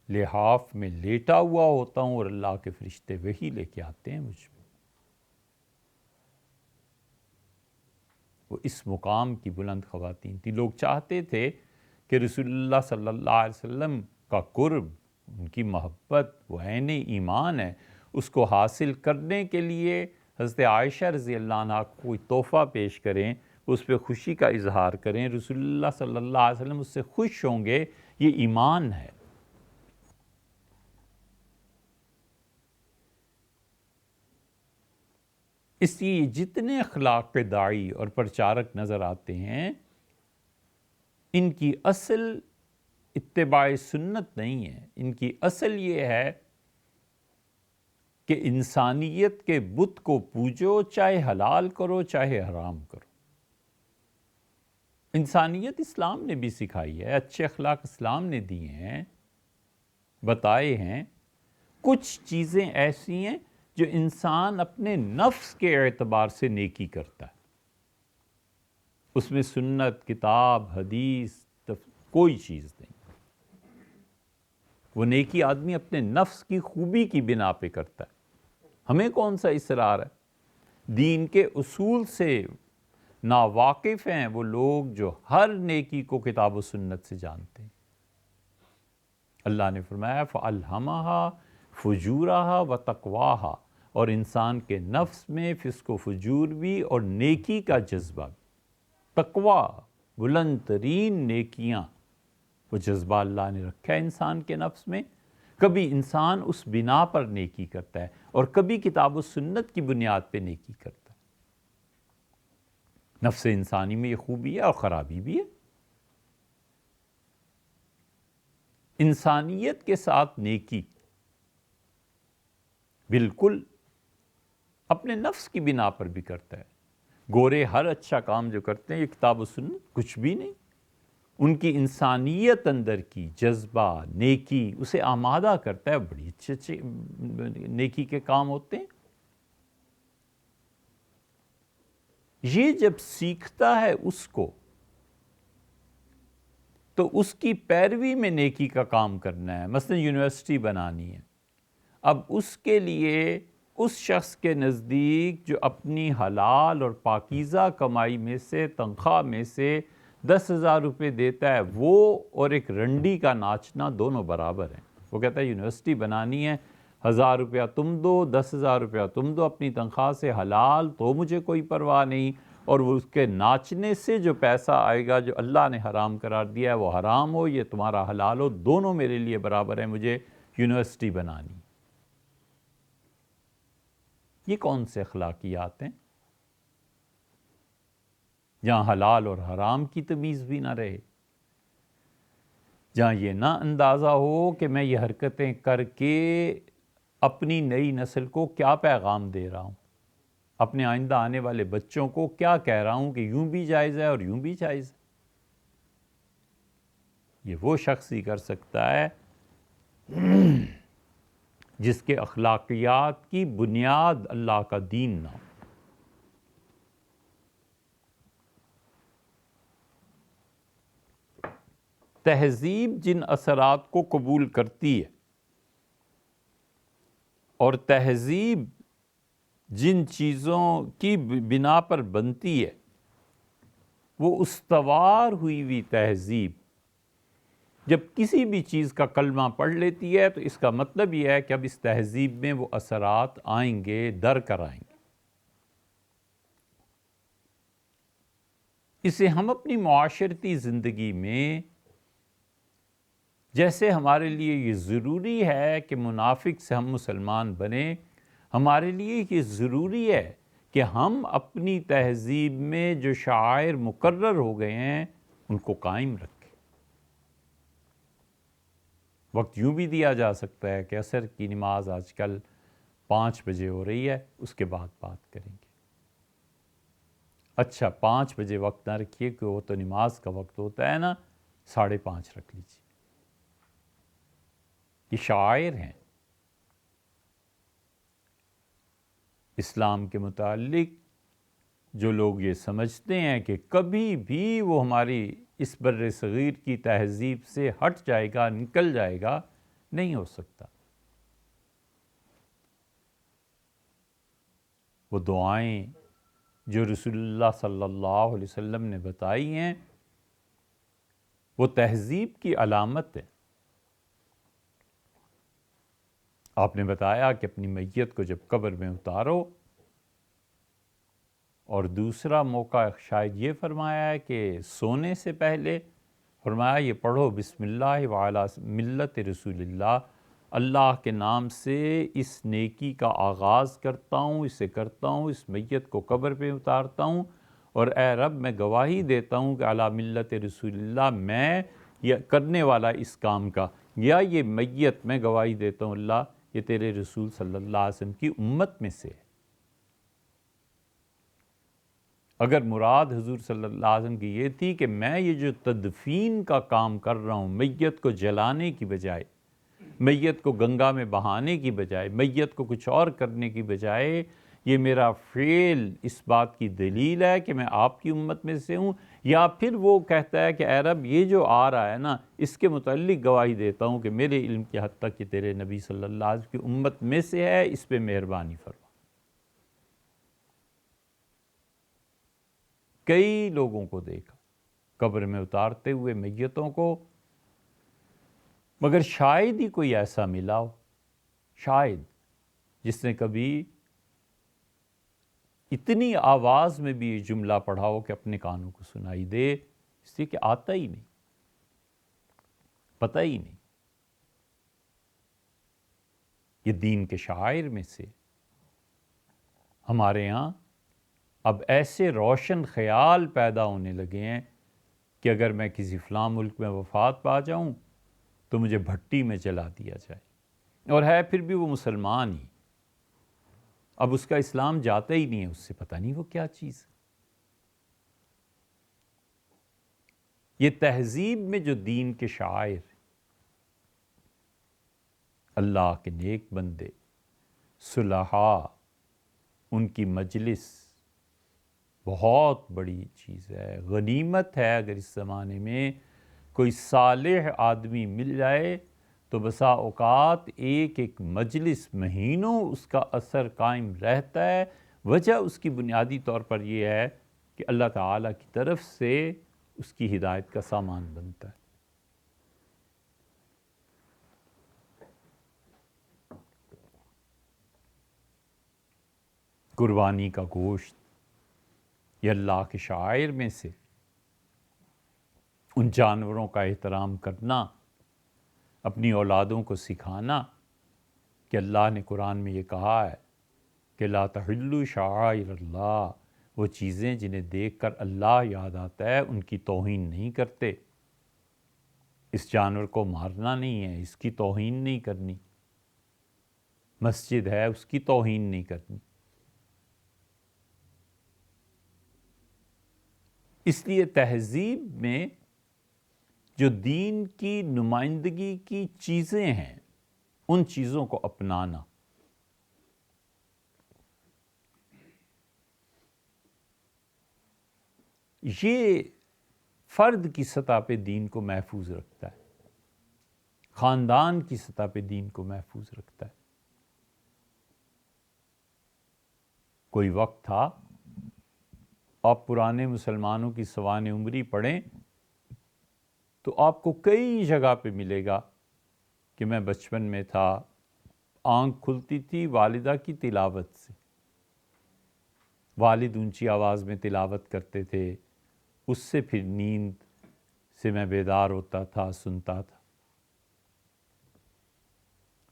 لحاف میں لیٹا ہوا ہوتا ہوں اور اللہ کے فرشتے وہی لے کے آتے ہیں مجھ میں. وہ اس مقام کی بلند خواتین تھیں. لوگ چاہتے تھے کہ رسول اللہ صلی اللہ علیہ وسلم کا قرب، ان کی محبت، وہ عین ایمان ہے، اس کو حاصل کرنے کے لیے حضرت عائشہ رضی اللہ عنہ کو کوئی تحفہ پیش کریں، اس پہ خوشی کا اظہار کریں. رسول اللہ صلی اللہ علیہ وسلم اس سے خوش ہوں گے، یہ ایمان ہے. اس لیے جتنے اخلاق کے داعی اور پرچارک نظر آتے ہیں، ان کی اصل اتباع سنت نہیں ہے. ان کی اصل یہ ہے کہ انسانیت کے بت کو پوجو، چاہے حلال کرو چاہے حرام کرو. انسانیت اسلام نے بھی سکھائی ہے، اچھے اخلاق اسلام نے دیے ہیں، بتائے ہیں. کچھ چیزیں ایسی ہیں جو انسان اپنے نفس کے اعتبار سے نیکی کرتا ہے، اس میں سنت، کتاب، حدیث کوئی چیز نہیں. وہ نیکی آدمی اپنے نفس کی خوبی کی بنا پہ کرتا ہے. ہمیں کون سا اصرار ہے؟ دین کے اصول سے ناواقف ہیں وہ لوگ جو ہر نیکی کو کتاب و سنت سے جانتے ہیں. اللہ نے فرمایا فَأَلْهَمَهَا فُجُورَهَا وَتَقْوَاهَا، اور انسان کے نفس میں فسق و فجور بھی اور نیکی کا جذبہ بھی. تقوی، بلند ترین نیکیاں، وہ جذبہ اللہ نے رکھا ہے انسان کے نفس میں. کبھی انسان اس بنا پر نیکی کرتا ہے اور کبھی کتاب و سنت کی بنیاد پہ نیکی کرتا ہے. نفس انسانی میں یہ خوبی ہے اور خرابی بھی ہے. انسانیت کے ساتھ نیکی بالکل اپنے نفس کی بنا پر بھی کرتا ہے. گورے ہر اچھا کام جو کرتے ہیں یہ کتاب و سنت کچھ بھی نہیں. ان کی انسانیت اندر کی جذبہ نیکی اسے آمادہ کرتا ہے. بڑی اچھے اچھے نیکی کے کام ہوتے ہیں. یہ جب سیکھتا ہے اس کو، تو اس کی پیروی میں نیکی کا کام کرنا ہے. مثلا یونیورسٹی بنانی ہے، اب اس کے لیے اس شخص کے نزدیک جو اپنی حلال اور پاکیزہ کمائی میں سے، تنخواہ میں سے 10,000 روپے دیتا ہے، وہ اور ایک رنڈی کا ناچنا دونوں برابر ہیں. وہ کہتا ہے یونیورسٹی بنانی ہے، 1,000 روپیہ تم دو، 10,000 روپیہ تم دو اپنی تنخواہ سے، حلال تو مجھے کوئی پرواہ نہیں، اور وہ اس کے ناچنے سے جو پیسہ آئے گا جو اللہ نے حرام قرار دیا ہے، وہ حرام ہو یہ تمہارا حلال ہو، دونوں میرے لیے برابر ہیں، مجھے یونیورسٹی بنانی. یہ کون سے اخلاقیات ہیں جہاں حلال اور حرام کی تمیز بھی نہ رہے، جہاں یہ نہ اندازہ ہو کہ میں یہ حرکتیں کر کے اپنی نئی نسل کو کیا پیغام دے رہا ہوں، اپنے آئندہ آنے والے بچوں کو کیا کہہ رہا ہوں کہ یوں بھی جائز ہے اور یوں بھی جائز ہے. یہ وہ شخص ہی کر سکتا ہے جس کے اخلاقیات کی بنیاد اللہ کا دین نہ ہو. تہذیب جن اثرات کو قبول کرتی ہے اور تہذیب جن چیزوں کی بنا پر بنتی ہے، وہ استوار ہوئی تہذیب جب کسی بھی چیز کا کلمہ پڑھ لیتی ہے تو اس کا مطلب یہ ہے کہ اب اس تہذیب میں وہ اثرات آئیں گے، در کر آئیں گے. اسے ہم اپنی معاشرتی زندگی میں، جیسے ہمارے لیے یہ ضروری ہے کہ منافق سے ہم مسلمان بنیں، ہمارے لیے یہ ضروری ہے کہ ہم اپنی تہذیب میں جو شعائر مقرر ہو گئے ہیں ان کو قائم رکھیں. وقت یوں بھی دیا جا سکتا ہے کہ عصر کی نماز آج کل 5 بجے ہو رہی ہے، اس کے بعد بات کریں گے. اچھا 5 بجے وقت نہ رکھیے کہ وہ تو نماز کا وقت ہوتا ہے نا، 5:30 رکھ لیجیے. یہ شعائر ہیں اسلام کے متعلق. جو لوگ یہ سمجھتے ہیں کہ کبھی بھی وہ ہماری اس بر صغیر کی تہذیب سے ہٹ جائے گا، نکل جائے گا، نہیں ہو سکتا۔ وہ دعائیں جو رسول اللہ صلی اللہ علیہ وسلم نے بتائی ہیں وہ تہذیب کی علامت ہے۔ آپ نے بتایا کہ اپنی میت کو جب قبر میں اتارو، اور دوسرا موقع شاید یہ فرمایا ہے کہ سونے سے پہلے فرمایا یہ پڑھو بسم اللہ وعلی ملت رسول اللہ، اللہ کے نام سے اس نیکی کا آغاز کرتا ہوں، اسے کرتا ہوں، اس میت کو قبر پہ اتارتا ہوں، اور اے رب میں گواہی دیتا ہوں کہ علی ملت رسول اللہ میں یہ کرنے والا اس کام کا، یا یہ میت میں گواہی دیتا ہوں اللہ یہ تیرے رسول صلی اللہ علیہ وسلم کی امت میں سے ہے۔ اگر مراد حضور صلی اللہ علیہ وسلم کی یہ تھی کہ میں یہ جو تدفین کا کام کر رہا ہوں، میت کو جلانے کی بجائے، میت کو گنگا میں بہانے کی بجائے، میت کو کچھ اور کرنے کی بجائے، یہ میرا فعل اس بات کی دلیل ہے کہ میں آپ کی امت میں سے ہوں، یا پھر وہ کہتا ہے کہ اے رب یہ جو آ رہا ہے نا اس کے متعلق گواہی دیتا ہوں کہ میرے علم کی حد تک کہ تیرے نبی صلی اللہ علیہ وسلم کی امت میں سے ہے، اس پہ مہربانی فرما۔ کئی لوگوں کو دیکھا قبر میں اتارتے ہوئے میتوں کو، مگر شاید ہی کوئی ایسا ملا ہو، شاید جس نے کبھی اتنی آواز میں بھی یہ جملہ پڑھا ہو کہ اپنے کانوں کو سنائی دے، اس لیے کہ آتا ہی نہیں، پتہ ہی نہیں۔ یہ دین کے شعائر میں سے ہمارے ہاں اب ایسے روشن خیال پیدا ہونے لگے ہیں کہ اگر میں کسی فلاں ملک میں وفات پا جاؤں تو مجھے بھٹی میں جلا دیا جائے، اور ہے پھر بھی وہ مسلمان ہی، اب اس کا اسلام جاتا ہی نہیں ہے، اس سے پتہ نہیں وہ کیا چیز ہے۔ یہ تہذیب میں جو دین کے شاعر، اللہ کے نیک بندے، صلحاء، ان کی مجلس بہت بڑی چیز ہے، غنیمت ہے۔ اگر اس زمانے میں کوئی صالح آدمی مل جائے تو بسا اوقات ایک ایک مجلس مہینوں اس کا اثر قائم رہتا ہے۔ وجہ اس کی بنیادی طور پر یہ ہے کہ اللہ تعالیٰ کی طرف سے اس کی ہدایت کا سامان بنتا ہے۔ قربانی کا گوشت یہ اللہ کے شعائر میں سے، ان جانوروں کا احترام کرنا، اپنی اولادوں کو سکھانا کہ اللہ نے قرآن میں یہ کہا ہے کہ لا تحلوا شعائر اللہ، وہ چیزیں جنہیں دیکھ کر اللہ یاد آتا ہے ان کی توہین نہیں کرتے۔ اس جانور کو مارنا نہیں ہے، اس کی توہین نہیں کرنی، مسجد ہے اس کی توہین نہیں کرنی۔ اس لیے تہذیب میں جو دین کی نمائندگی کی چیزیں ہیں ان چیزوں کو اپنانا، یہ فرد کی سطح پہ دین کو محفوظ رکھتا ہے، خاندان کی سطح پہ دین کو محفوظ رکھتا ہے۔ کوئی وقت تھا، آپ پرانے مسلمانوں کی سوانح عمری پڑھیں تو آپ کو کئی جگہ پہ ملے گا کہ میں بچپن میں تھا، آنکھ کھلتی تھی والدہ کی تلاوت سے، والد اونچی آواز میں تلاوت کرتے تھے، اس سے پھر نیند سے میں بیدار ہوتا تھا، سنتا تھا۔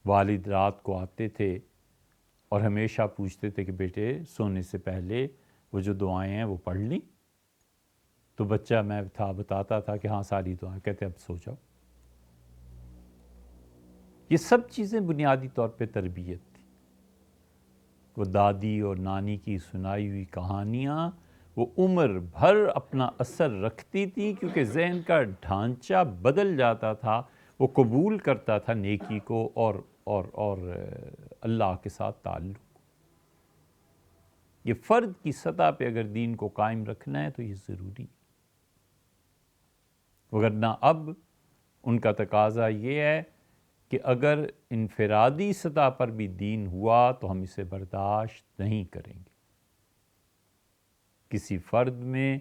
والد رات کو آتے تھے اور ہمیشہ پوچھتے تھے کہ بیٹے سونے سے پہلے وہ جو دعائیں ہیں وہ پڑھ لیں؟ تو بچہ میں تھا، بتاتا تھا کہ ہاں ساری دعائیں، کہتے اب سو جاؤ۔ یہ سب چیزیں بنیادی طور پہ تربیت تھی۔ وہ دادی اور نانی کی سنائی ہوئی کہانیاں وہ عمر بھر اپنا اثر رکھتی تھی، کیونکہ ذہن کا ڈھانچہ بدل جاتا تھا، وہ قبول کرتا تھا نیکی کو اور اللہ کے ساتھ تعلق۔ یہ فرد کی سطح پہ اگر دین کو قائم رکھنا ہے تو یہ ضروری ہے۔ وگرنہ اب ان کا تقاضا یہ ہے کہ اگر انفرادی سطح پر بھی دین ہوا تو ہم اسے برداشت نہیں کریں گے۔ کسی فرد میں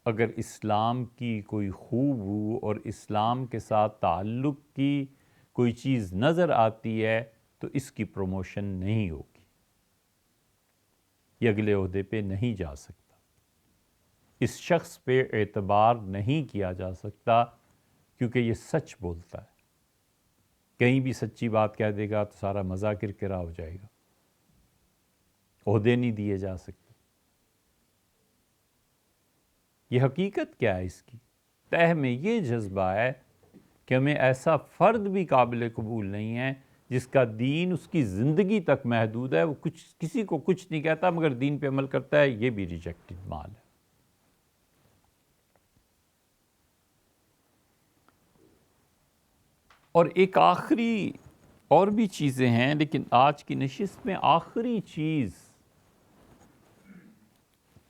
اگر اسلام کی کوئی خوب ہو اور اسلام کے ساتھ تعلق کی کوئی چیز نظر آتی ہے تو اس کی پروموشن نہیں ہوگی، یہ اگلے عہدے پہ نہیں جا سکتا، اس شخص پہ اعتبار نہیں کیا جا سکتا کیونکہ یہ سچ بولتا ہے۔ کہیں بھی سچی بات کہہ دے گا تو سارا مزہ کرکرا ہو جائے گا، عہدے نہیں دیے جا سکتے۔ یہ حقیقت کیا ہے اس کی؟ تہ میں یہ جذبہ ہے کہ ہمیں ایسا فرد بھی قابل قبول نہیں ہے جس کا دین اس کی زندگی تک محدود ہے، وہ کسی کو کچھ نہیں کہتا مگر دین پہ عمل کرتا ہے، یہ بھی ریجیکٹڈ مال ہے۔ اور ایک آخری اور بھی چیزیں ہیں، لیکن آج کی نشست میں آخری چیز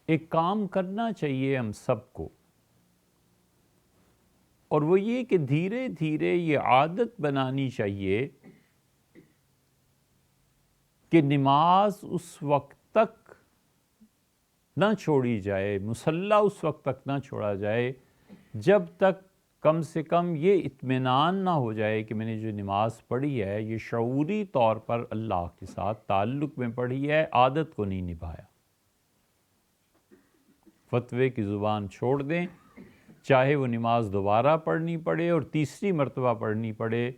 ایک کام کرنا چاہیے ہم سب کو، اور وہ یہ کہ دھیرے دھیرے یہ عادت بنانی چاہیے کہ نماز اس وقت تک نہ چھوڑی جائے، مصلی اس وقت تک نہ چھوڑا جائے جب تک کم سے کم یہ اطمینان نہ ہو جائے کہ میں نے جو نماز پڑھی ہے یہ شعوری طور پر اللہ کے ساتھ تعلق میں پڑھی ہے، عادت کو نہیں نبھایا۔ فتوے کی زبان چھوڑ دیں، چاہے وہ نماز دوبارہ پڑھنی پڑے اور تیسری مرتبہ پڑھنی پڑے،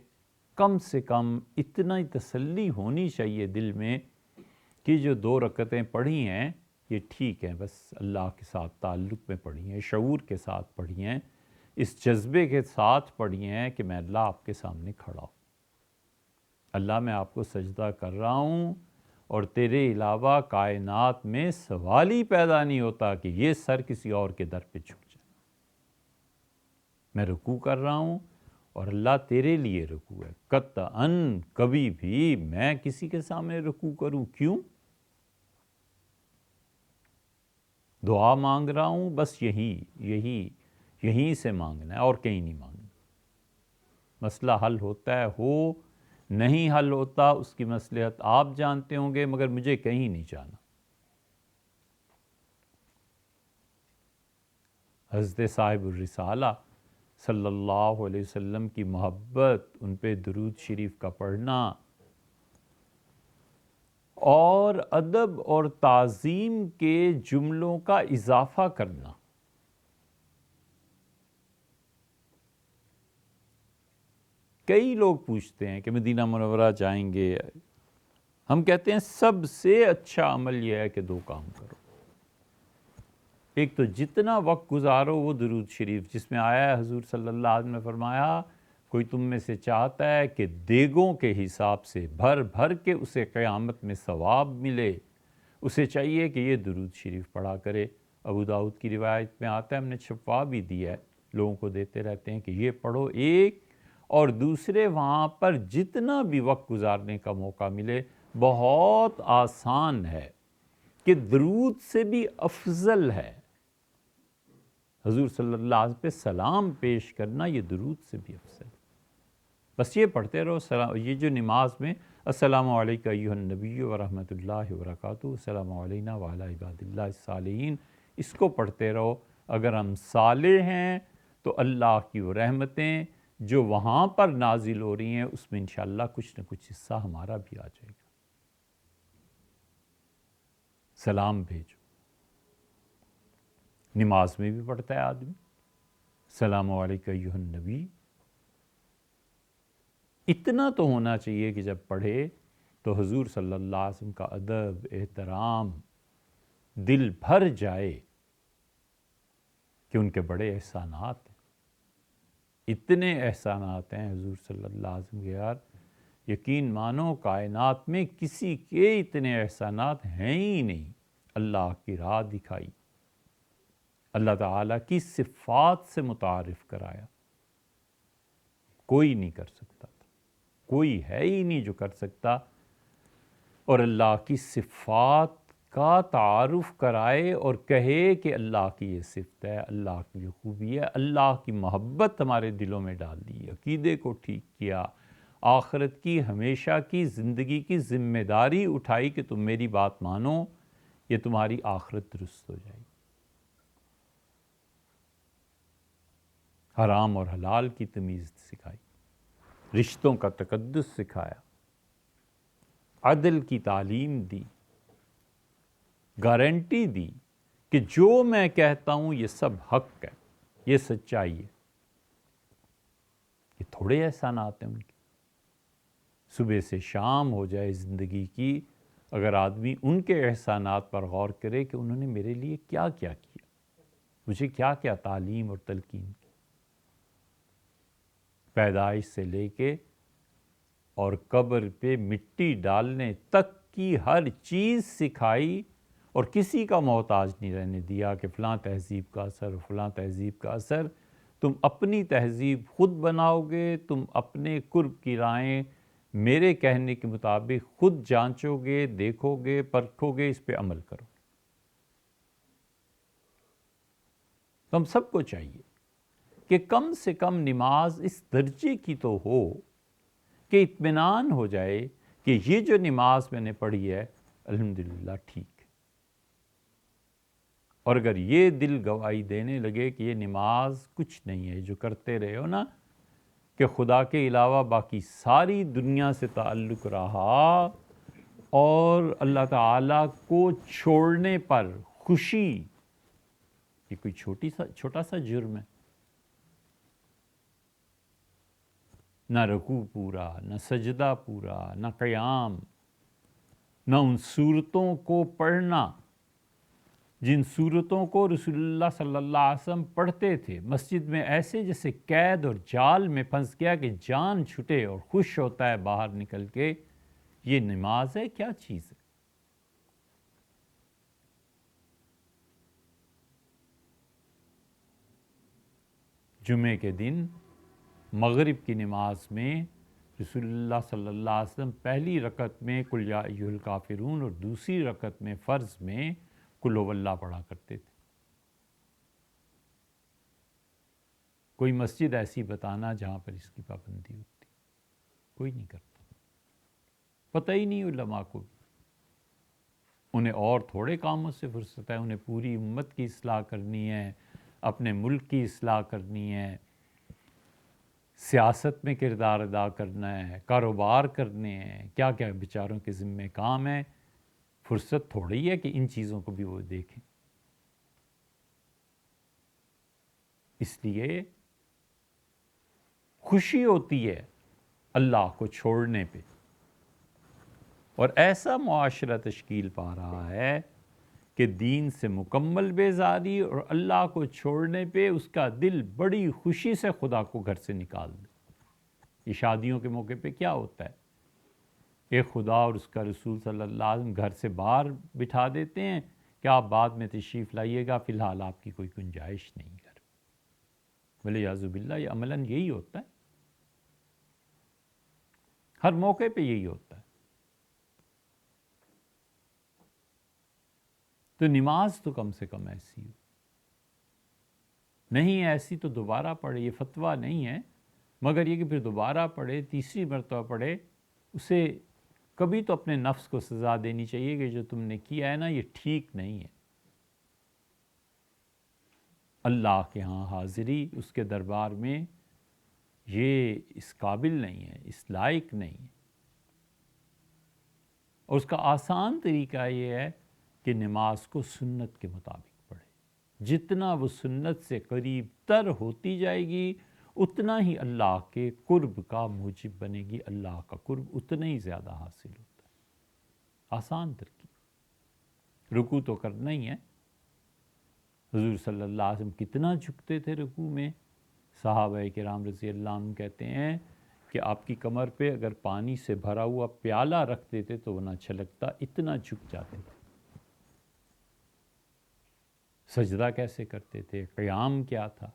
کم سے کم اتنا ہی تسلی ہونی چاہیے دل میں کہ جو 2 رکعتیں پڑھی ہیں یہ ٹھیک ہیں، بس اللہ کے ساتھ تعلق میں پڑھی ہیں، شعور کے ساتھ پڑھی ہیں، اس جذبے کے ساتھ پڑھی ہیں کہ میں اللہ آپ کے سامنے کھڑا ہوں، اللہ میں آپ کو سجدہ کر رہا ہوں، اور تیرے علاوہ کائنات میں سوال ہی پیدا نہیں ہوتا کہ یہ سر کسی اور کے در پہ جھک جائے۔ میں رکوع کر رہا ہوں اور اللہ تیرے لیے رکوع ہے، قطعاً کبھی بھی میں کسی کے سامنے رکوع کروں کیوں؟ دعا مانگ رہا ہوں، بس یہیں سے مانگنا ہے اور کہیں نہیں مانگنا۔ مسئلہ حل ہوتا ہے ہو، نہیں حل ہوتا اس کی مصلحت آپ جانتے ہوں گے، مگر مجھے کہیں نہیں جانا۔ حضرت صاحب الرسالہ صلی اللہ علیہ وسلم کی محبت، ان پہ درود شریف کا پڑھنا اور ادب اور تعظیم کے جملوں کا اضافہ کرنا۔ کئی لوگ پوچھتے ہیں کہ مدینہ منورہ جائیں گے، ہم کہتے ہیں سب سے اچھا عمل یہ ہے کہ 2 کام کرو۔ ایک تو جتنا وقت گزارو وہ درود شریف، جس میں آیا ہے حضور صلی اللہ علیہ وسلم نے فرمایا کوئی تم میں سے چاہتا ہے کہ دیگوں کے حساب سے بھر بھر کے اسے قیامت میں ثواب ملے، اسے چاہیے کہ یہ درود شریف پڑھا کرے۔ ابو داؤد کی روایت میں آتا ہے، ہم نے چھپوا بھی دیا ہے، لوگوں کو دیتے رہتے ہیں کہ یہ پڑھو ایک، اور دوسرے وہاں پر جتنا بھی وقت گزارنے کا موقع ملے، بہت آسان ہے کہ درود سے بھی افضل ہے حضور صلی اللہ علیہ وسلم پہ سلام پیش کرنا، یہ درود سے بھی افضل ہے۔ بس یہ پڑھتے رہو، یہ جو نماز میں السلام علیکم ایھا النبی ورحمۃ اللہ وبرکاتہ، السلام علینا وعلی عباد اللہ الصالحین، اس کو پڑھتے رہو۔ اگر ہم صالح ہیں تو اللہ کی وہ رحمتیں جو وہاں پر نازل ہو رہی ہیں اس میں انشاءاللہ کچھ نہ کچھ حصہ ہمارا بھی آ جائے گا۔ سلام بھیجو، نماز میں بھی پڑھتا ہے آدمی السلام علیکم ایھا النبی، اتنا تو ہونا چاہیے کہ جب پڑھے تو حضور صلی اللہ علیہ وسلم کا ادب، احترام دل بھر جائے کہ ان کے بڑے احسانات ہیں، اتنے احسانات ہیں حضور صلی اللہ علیہ وسلم کے، یار یقین مانو کائنات میں کسی کے اتنے احسانات ہیں ہی نہیں۔ اللہ کی راہ دکھائی، اللہ تعالیٰ کی صفات سے متعارف کرایا، کوئی نہیں کر سکتا تھا، کوئی ہے ہی نہیں جو کر سکتا، اور اللہ کی صفات کا تعارف کرائے اور کہے کہ اللہ کی یہ صفت ہے، اللہ کی یہ خوبی ہے، اللہ کی محبت ہمارے دلوں میں ڈال دی، عقیدے کو ٹھیک کیا، آخرت کی ہمیشہ کی زندگی کی ذمہ داری اٹھائی کہ تم میری بات مانو، یہ تمہاری آخرت درست ہو جائے گی۔ حرام اور حلال کی تمیز سکھائی، رشتوں کا تقدس سکھایا، عدل کی تعلیم دی، گارنٹی دی کہ جو میں کہتا ہوں یہ سب حق ہے، یہ سچائی ہے۔ یہ تھوڑے احسانات ہیں ان کے، صبح سے شام ہو جائے زندگی کی، اگر آدمی ان کے احسانات پر غور کرے کہ انہوں نے میرے لیے کیا کیا کیا، مجھے کیا کیا تعلیم اور تلقین کی، پیدائش سے لے کے اور قبر پہ مٹی ڈالنے تک کی ہر چیز سکھائی، اور کسی کا محتاج نہیں رہنے دیا کہ فلاں تہذیب کا اثر، فلاں تہذیب کا اثر۔ تم اپنی تہذیب خود بناؤ گے، تم اپنے قرب کی رائیں میرے کہنے کے مطابق خود جانچو گے، دیکھو گے، پرکھو گے، اس پہ عمل کرو۔ تو ہم سب کو چاہیے کہ کم سے کم نماز اس درجے کی تو ہو کہ اطمینان ہو جائے کہ یہ جو نماز میں نے پڑھی ہے الحمدللہ ٹھیک ہے۔ اور اگر یہ دل گواہی دینے لگے کہ یہ نماز کچھ نہیں ہے، جو کرتے رہے ہو نا، کہ خدا کے علاوہ باقی ساری دنیا سے تعلق رہا، اور اللہ تعالیٰ کو چھوڑنے پر خوشی، یہ کوئی چھوٹا سا جرم ہے؟ نہ رکوع پورا، نہ سجدہ پورا، نہ قیام، نہ ان صورتوں کو پڑھنا جن صورتوں کو رسول اللہ صلی اللہ علیہ وسلم پڑھتے تھے مسجد میں، ایسے جیسے قید اور جال میں پھنس گیا کہ جان چھٹے اور خوش ہوتا ہے باہر نکل کے۔ یہ نماز ہے؟ کیا چیز ہے؟ جمعے کے دن مغرب کی نماز میں رسول اللہ صلی اللہ علیہ وسلم پہلی رکعت میں قل یا ایھا الکافرون اور دوسری رکعت میں فرض میں قل ھو اللہ پڑھا کرتے تھے۔ کوئی مسجد ایسی بتانا جہاں پر اس کی پابندی ہوتی؟ کوئی نہیں کرتا، پتہ ہی نہیں علماء کو بھی۔ انہیں اور تھوڑے کاموں سے فرصت ہے، انہیں پوری امت کی اصلاح کرنی ہے، اپنے ملک کی اصلاح کرنی ہے، سیاست میں کردار ادا کرنا ہے، کاروبار کرنے ہیں، کیا کیا بیچاروں کے ذمہ کام ہے۔ فرصت تھوڑی ہے کہ ان چیزوں کو بھی وہ دیکھیں۔ اس لیے خوشی ہوتی ہے اللہ کو چھوڑنے پہ، اور ایسا معاشرہ تشکیل پا رہا ہے کہ دین سے مکمل بیزاری اور اللہ کو چھوڑنے پہ اس کا دل بڑی خوشی سے خدا کو گھر سے نکال دے۔ یہ شادیوں کے موقع پہ کیا ہوتا ہے؟ ایک خدا اور اس کا رسول صلی اللہ علیہ وسلم گھر سے باہر بٹھا دیتے ہیں کہ آپ بعد میں تشریف لائیے گا، فی الحال آپ کی کوئی گنجائش نہیں گھر۔ ولیعوذ باللہ یہ عملاً یہی ہوتا ہے، ہر موقع پہ یہی ہوتا ہے۔ تو نماز تو کم سے کم ایسی ہو، نہیں ایسی تو دوبارہ پڑھے۔ یہ فتویٰ نہیں ہے، مگر یہ کہ پھر دوبارہ پڑھے، تیسری مرتبہ پڑھے، اسے کبھی تو اپنے نفس کو سزا دینی چاہیے کہ جو تم نے کیا ہے نا یہ ٹھیک نہیں ہے۔ اللہ کے ہاں حاضری، اس کے دربار میں یہ اس قابل نہیں ہے، اس لائق نہیں ہے۔ اور اس کا آسان طریقہ یہ ہے کہ نماز کو سنت کے مطابق پڑھے۔ جتنا وہ سنت سے قریب تر ہوتی جائے گی اتنا ہی اللہ کے قرب کا موجب بنے گی، اللہ کا قرب اتنا ہی زیادہ حاصل ہوتا ہے۔ آسان ترکیب۔ رکوع تو کرنا ہی ہے۔ حضور صلی اللہ علیہ وسلم کتنا جھکتے تھے رکوع میں، صحابہ کرام رضی اللہ عنہ کہتے ہیں کہ آپ کی کمر پہ اگر پانی سے بھرا ہوا پیالہ رکھ دیتے تو وہ نہ چھلکتا، اتنا جھک جاتے تھے۔ سجدہ کیسے کرتے تھے، قیام کیا تھا،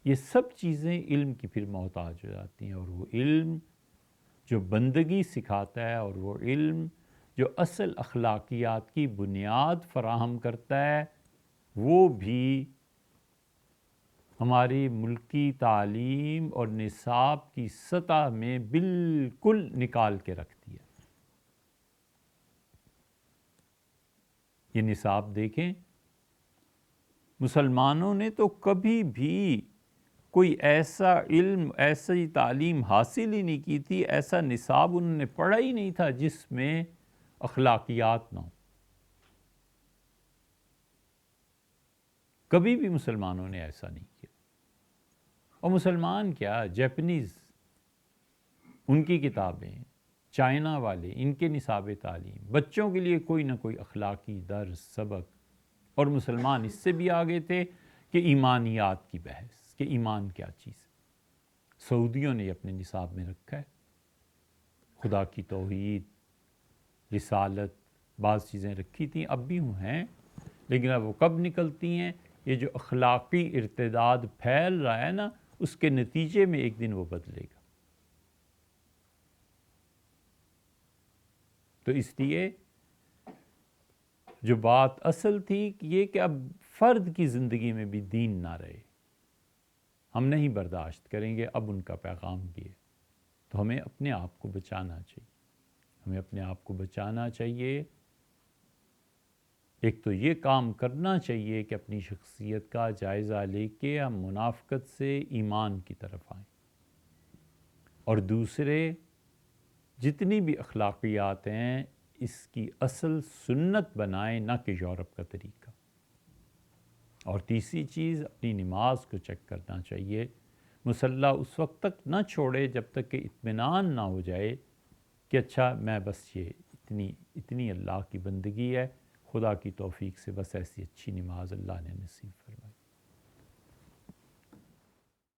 یہ سب چیزیں علم کی پھر محتاج ہو جاتی ہیں، اور وہ علم جو بندگی سکھاتا ہے، اور وہ علم جو اصل اخلاقیات کی بنیاد فراہم کرتا ہے، وہ بھی ہماری ملکی تعلیم اور نصاب کی سطح میں بالکل نکال کے رکھ دیا۔ یہ نصاب دیکھیں، مسلمانوں نے تو کبھی بھی کوئی ایسا علم، ایسی تعلیم حاصل ہی نہیں کی تھی، ایسا نصاب انہوں نے پڑھا ہی نہیں تھا جس میں اخلاقیات نہ ہو۔ کبھی بھی مسلمانوں نے ایسا نہیں کیا۔ اور مسلمان کیا، جیپنیز ان کی کتابیں، چائنا والے ان کے نصاب تعلیم، بچوں کے لیے کوئی نہ کوئی اخلاقی درس سبق، اور مسلمان اس سے بھی آگے تھے کہ ایمانیات کی بحث، کہ ایمان کیا چیز ہے۔ سعودیوں نے اپنے نصاب میں رکھا ہے، خدا کی توحید، رسالت، بعض چیزیں رکھی تھیں، اب بھی ہیں، لیکن اب وہ کب نکلتی ہیں؟ یہ جو اخلاقی ارتداد پھیل رہا ہے نا، اس کے نتیجے میں ایک دن وہ بدلے گا۔ تو اس لیے جو بات اصل تھی یہ کہ اب فرد کی زندگی میں بھی دین نہ رہے، ہم نہیں برداشت کریں گے اب ان کا پیغام بھی ہے۔ تو ہمیں اپنے آپ کو بچانا چاہیے، ہمیں اپنے آپ کو بچانا چاہیے۔ ایک تو یہ کام کرنا چاہیے کہ اپنی شخصیت کا جائزہ لے کے ہم منافقت سے ایمان کی طرف آئیں، اور دوسرے جتنی بھی اخلاقیات ہیں اس کی اصل سنت بنائیں، نہ کہ یورپ کا طریقہ۔ اور تیسری چیز، اپنی نماز کو چیک کرنا چاہیے، مصلی اس وقت تک نہ چھوڑے جب تک کہ اطمینان نہ ہو جائے کہ اچھا میں بس یہ اتنی اللہ کی بندگی ہے، خدا کی توفیق سے بس ایسی اچھی نماز اللہ نے نصیب فرمائی۔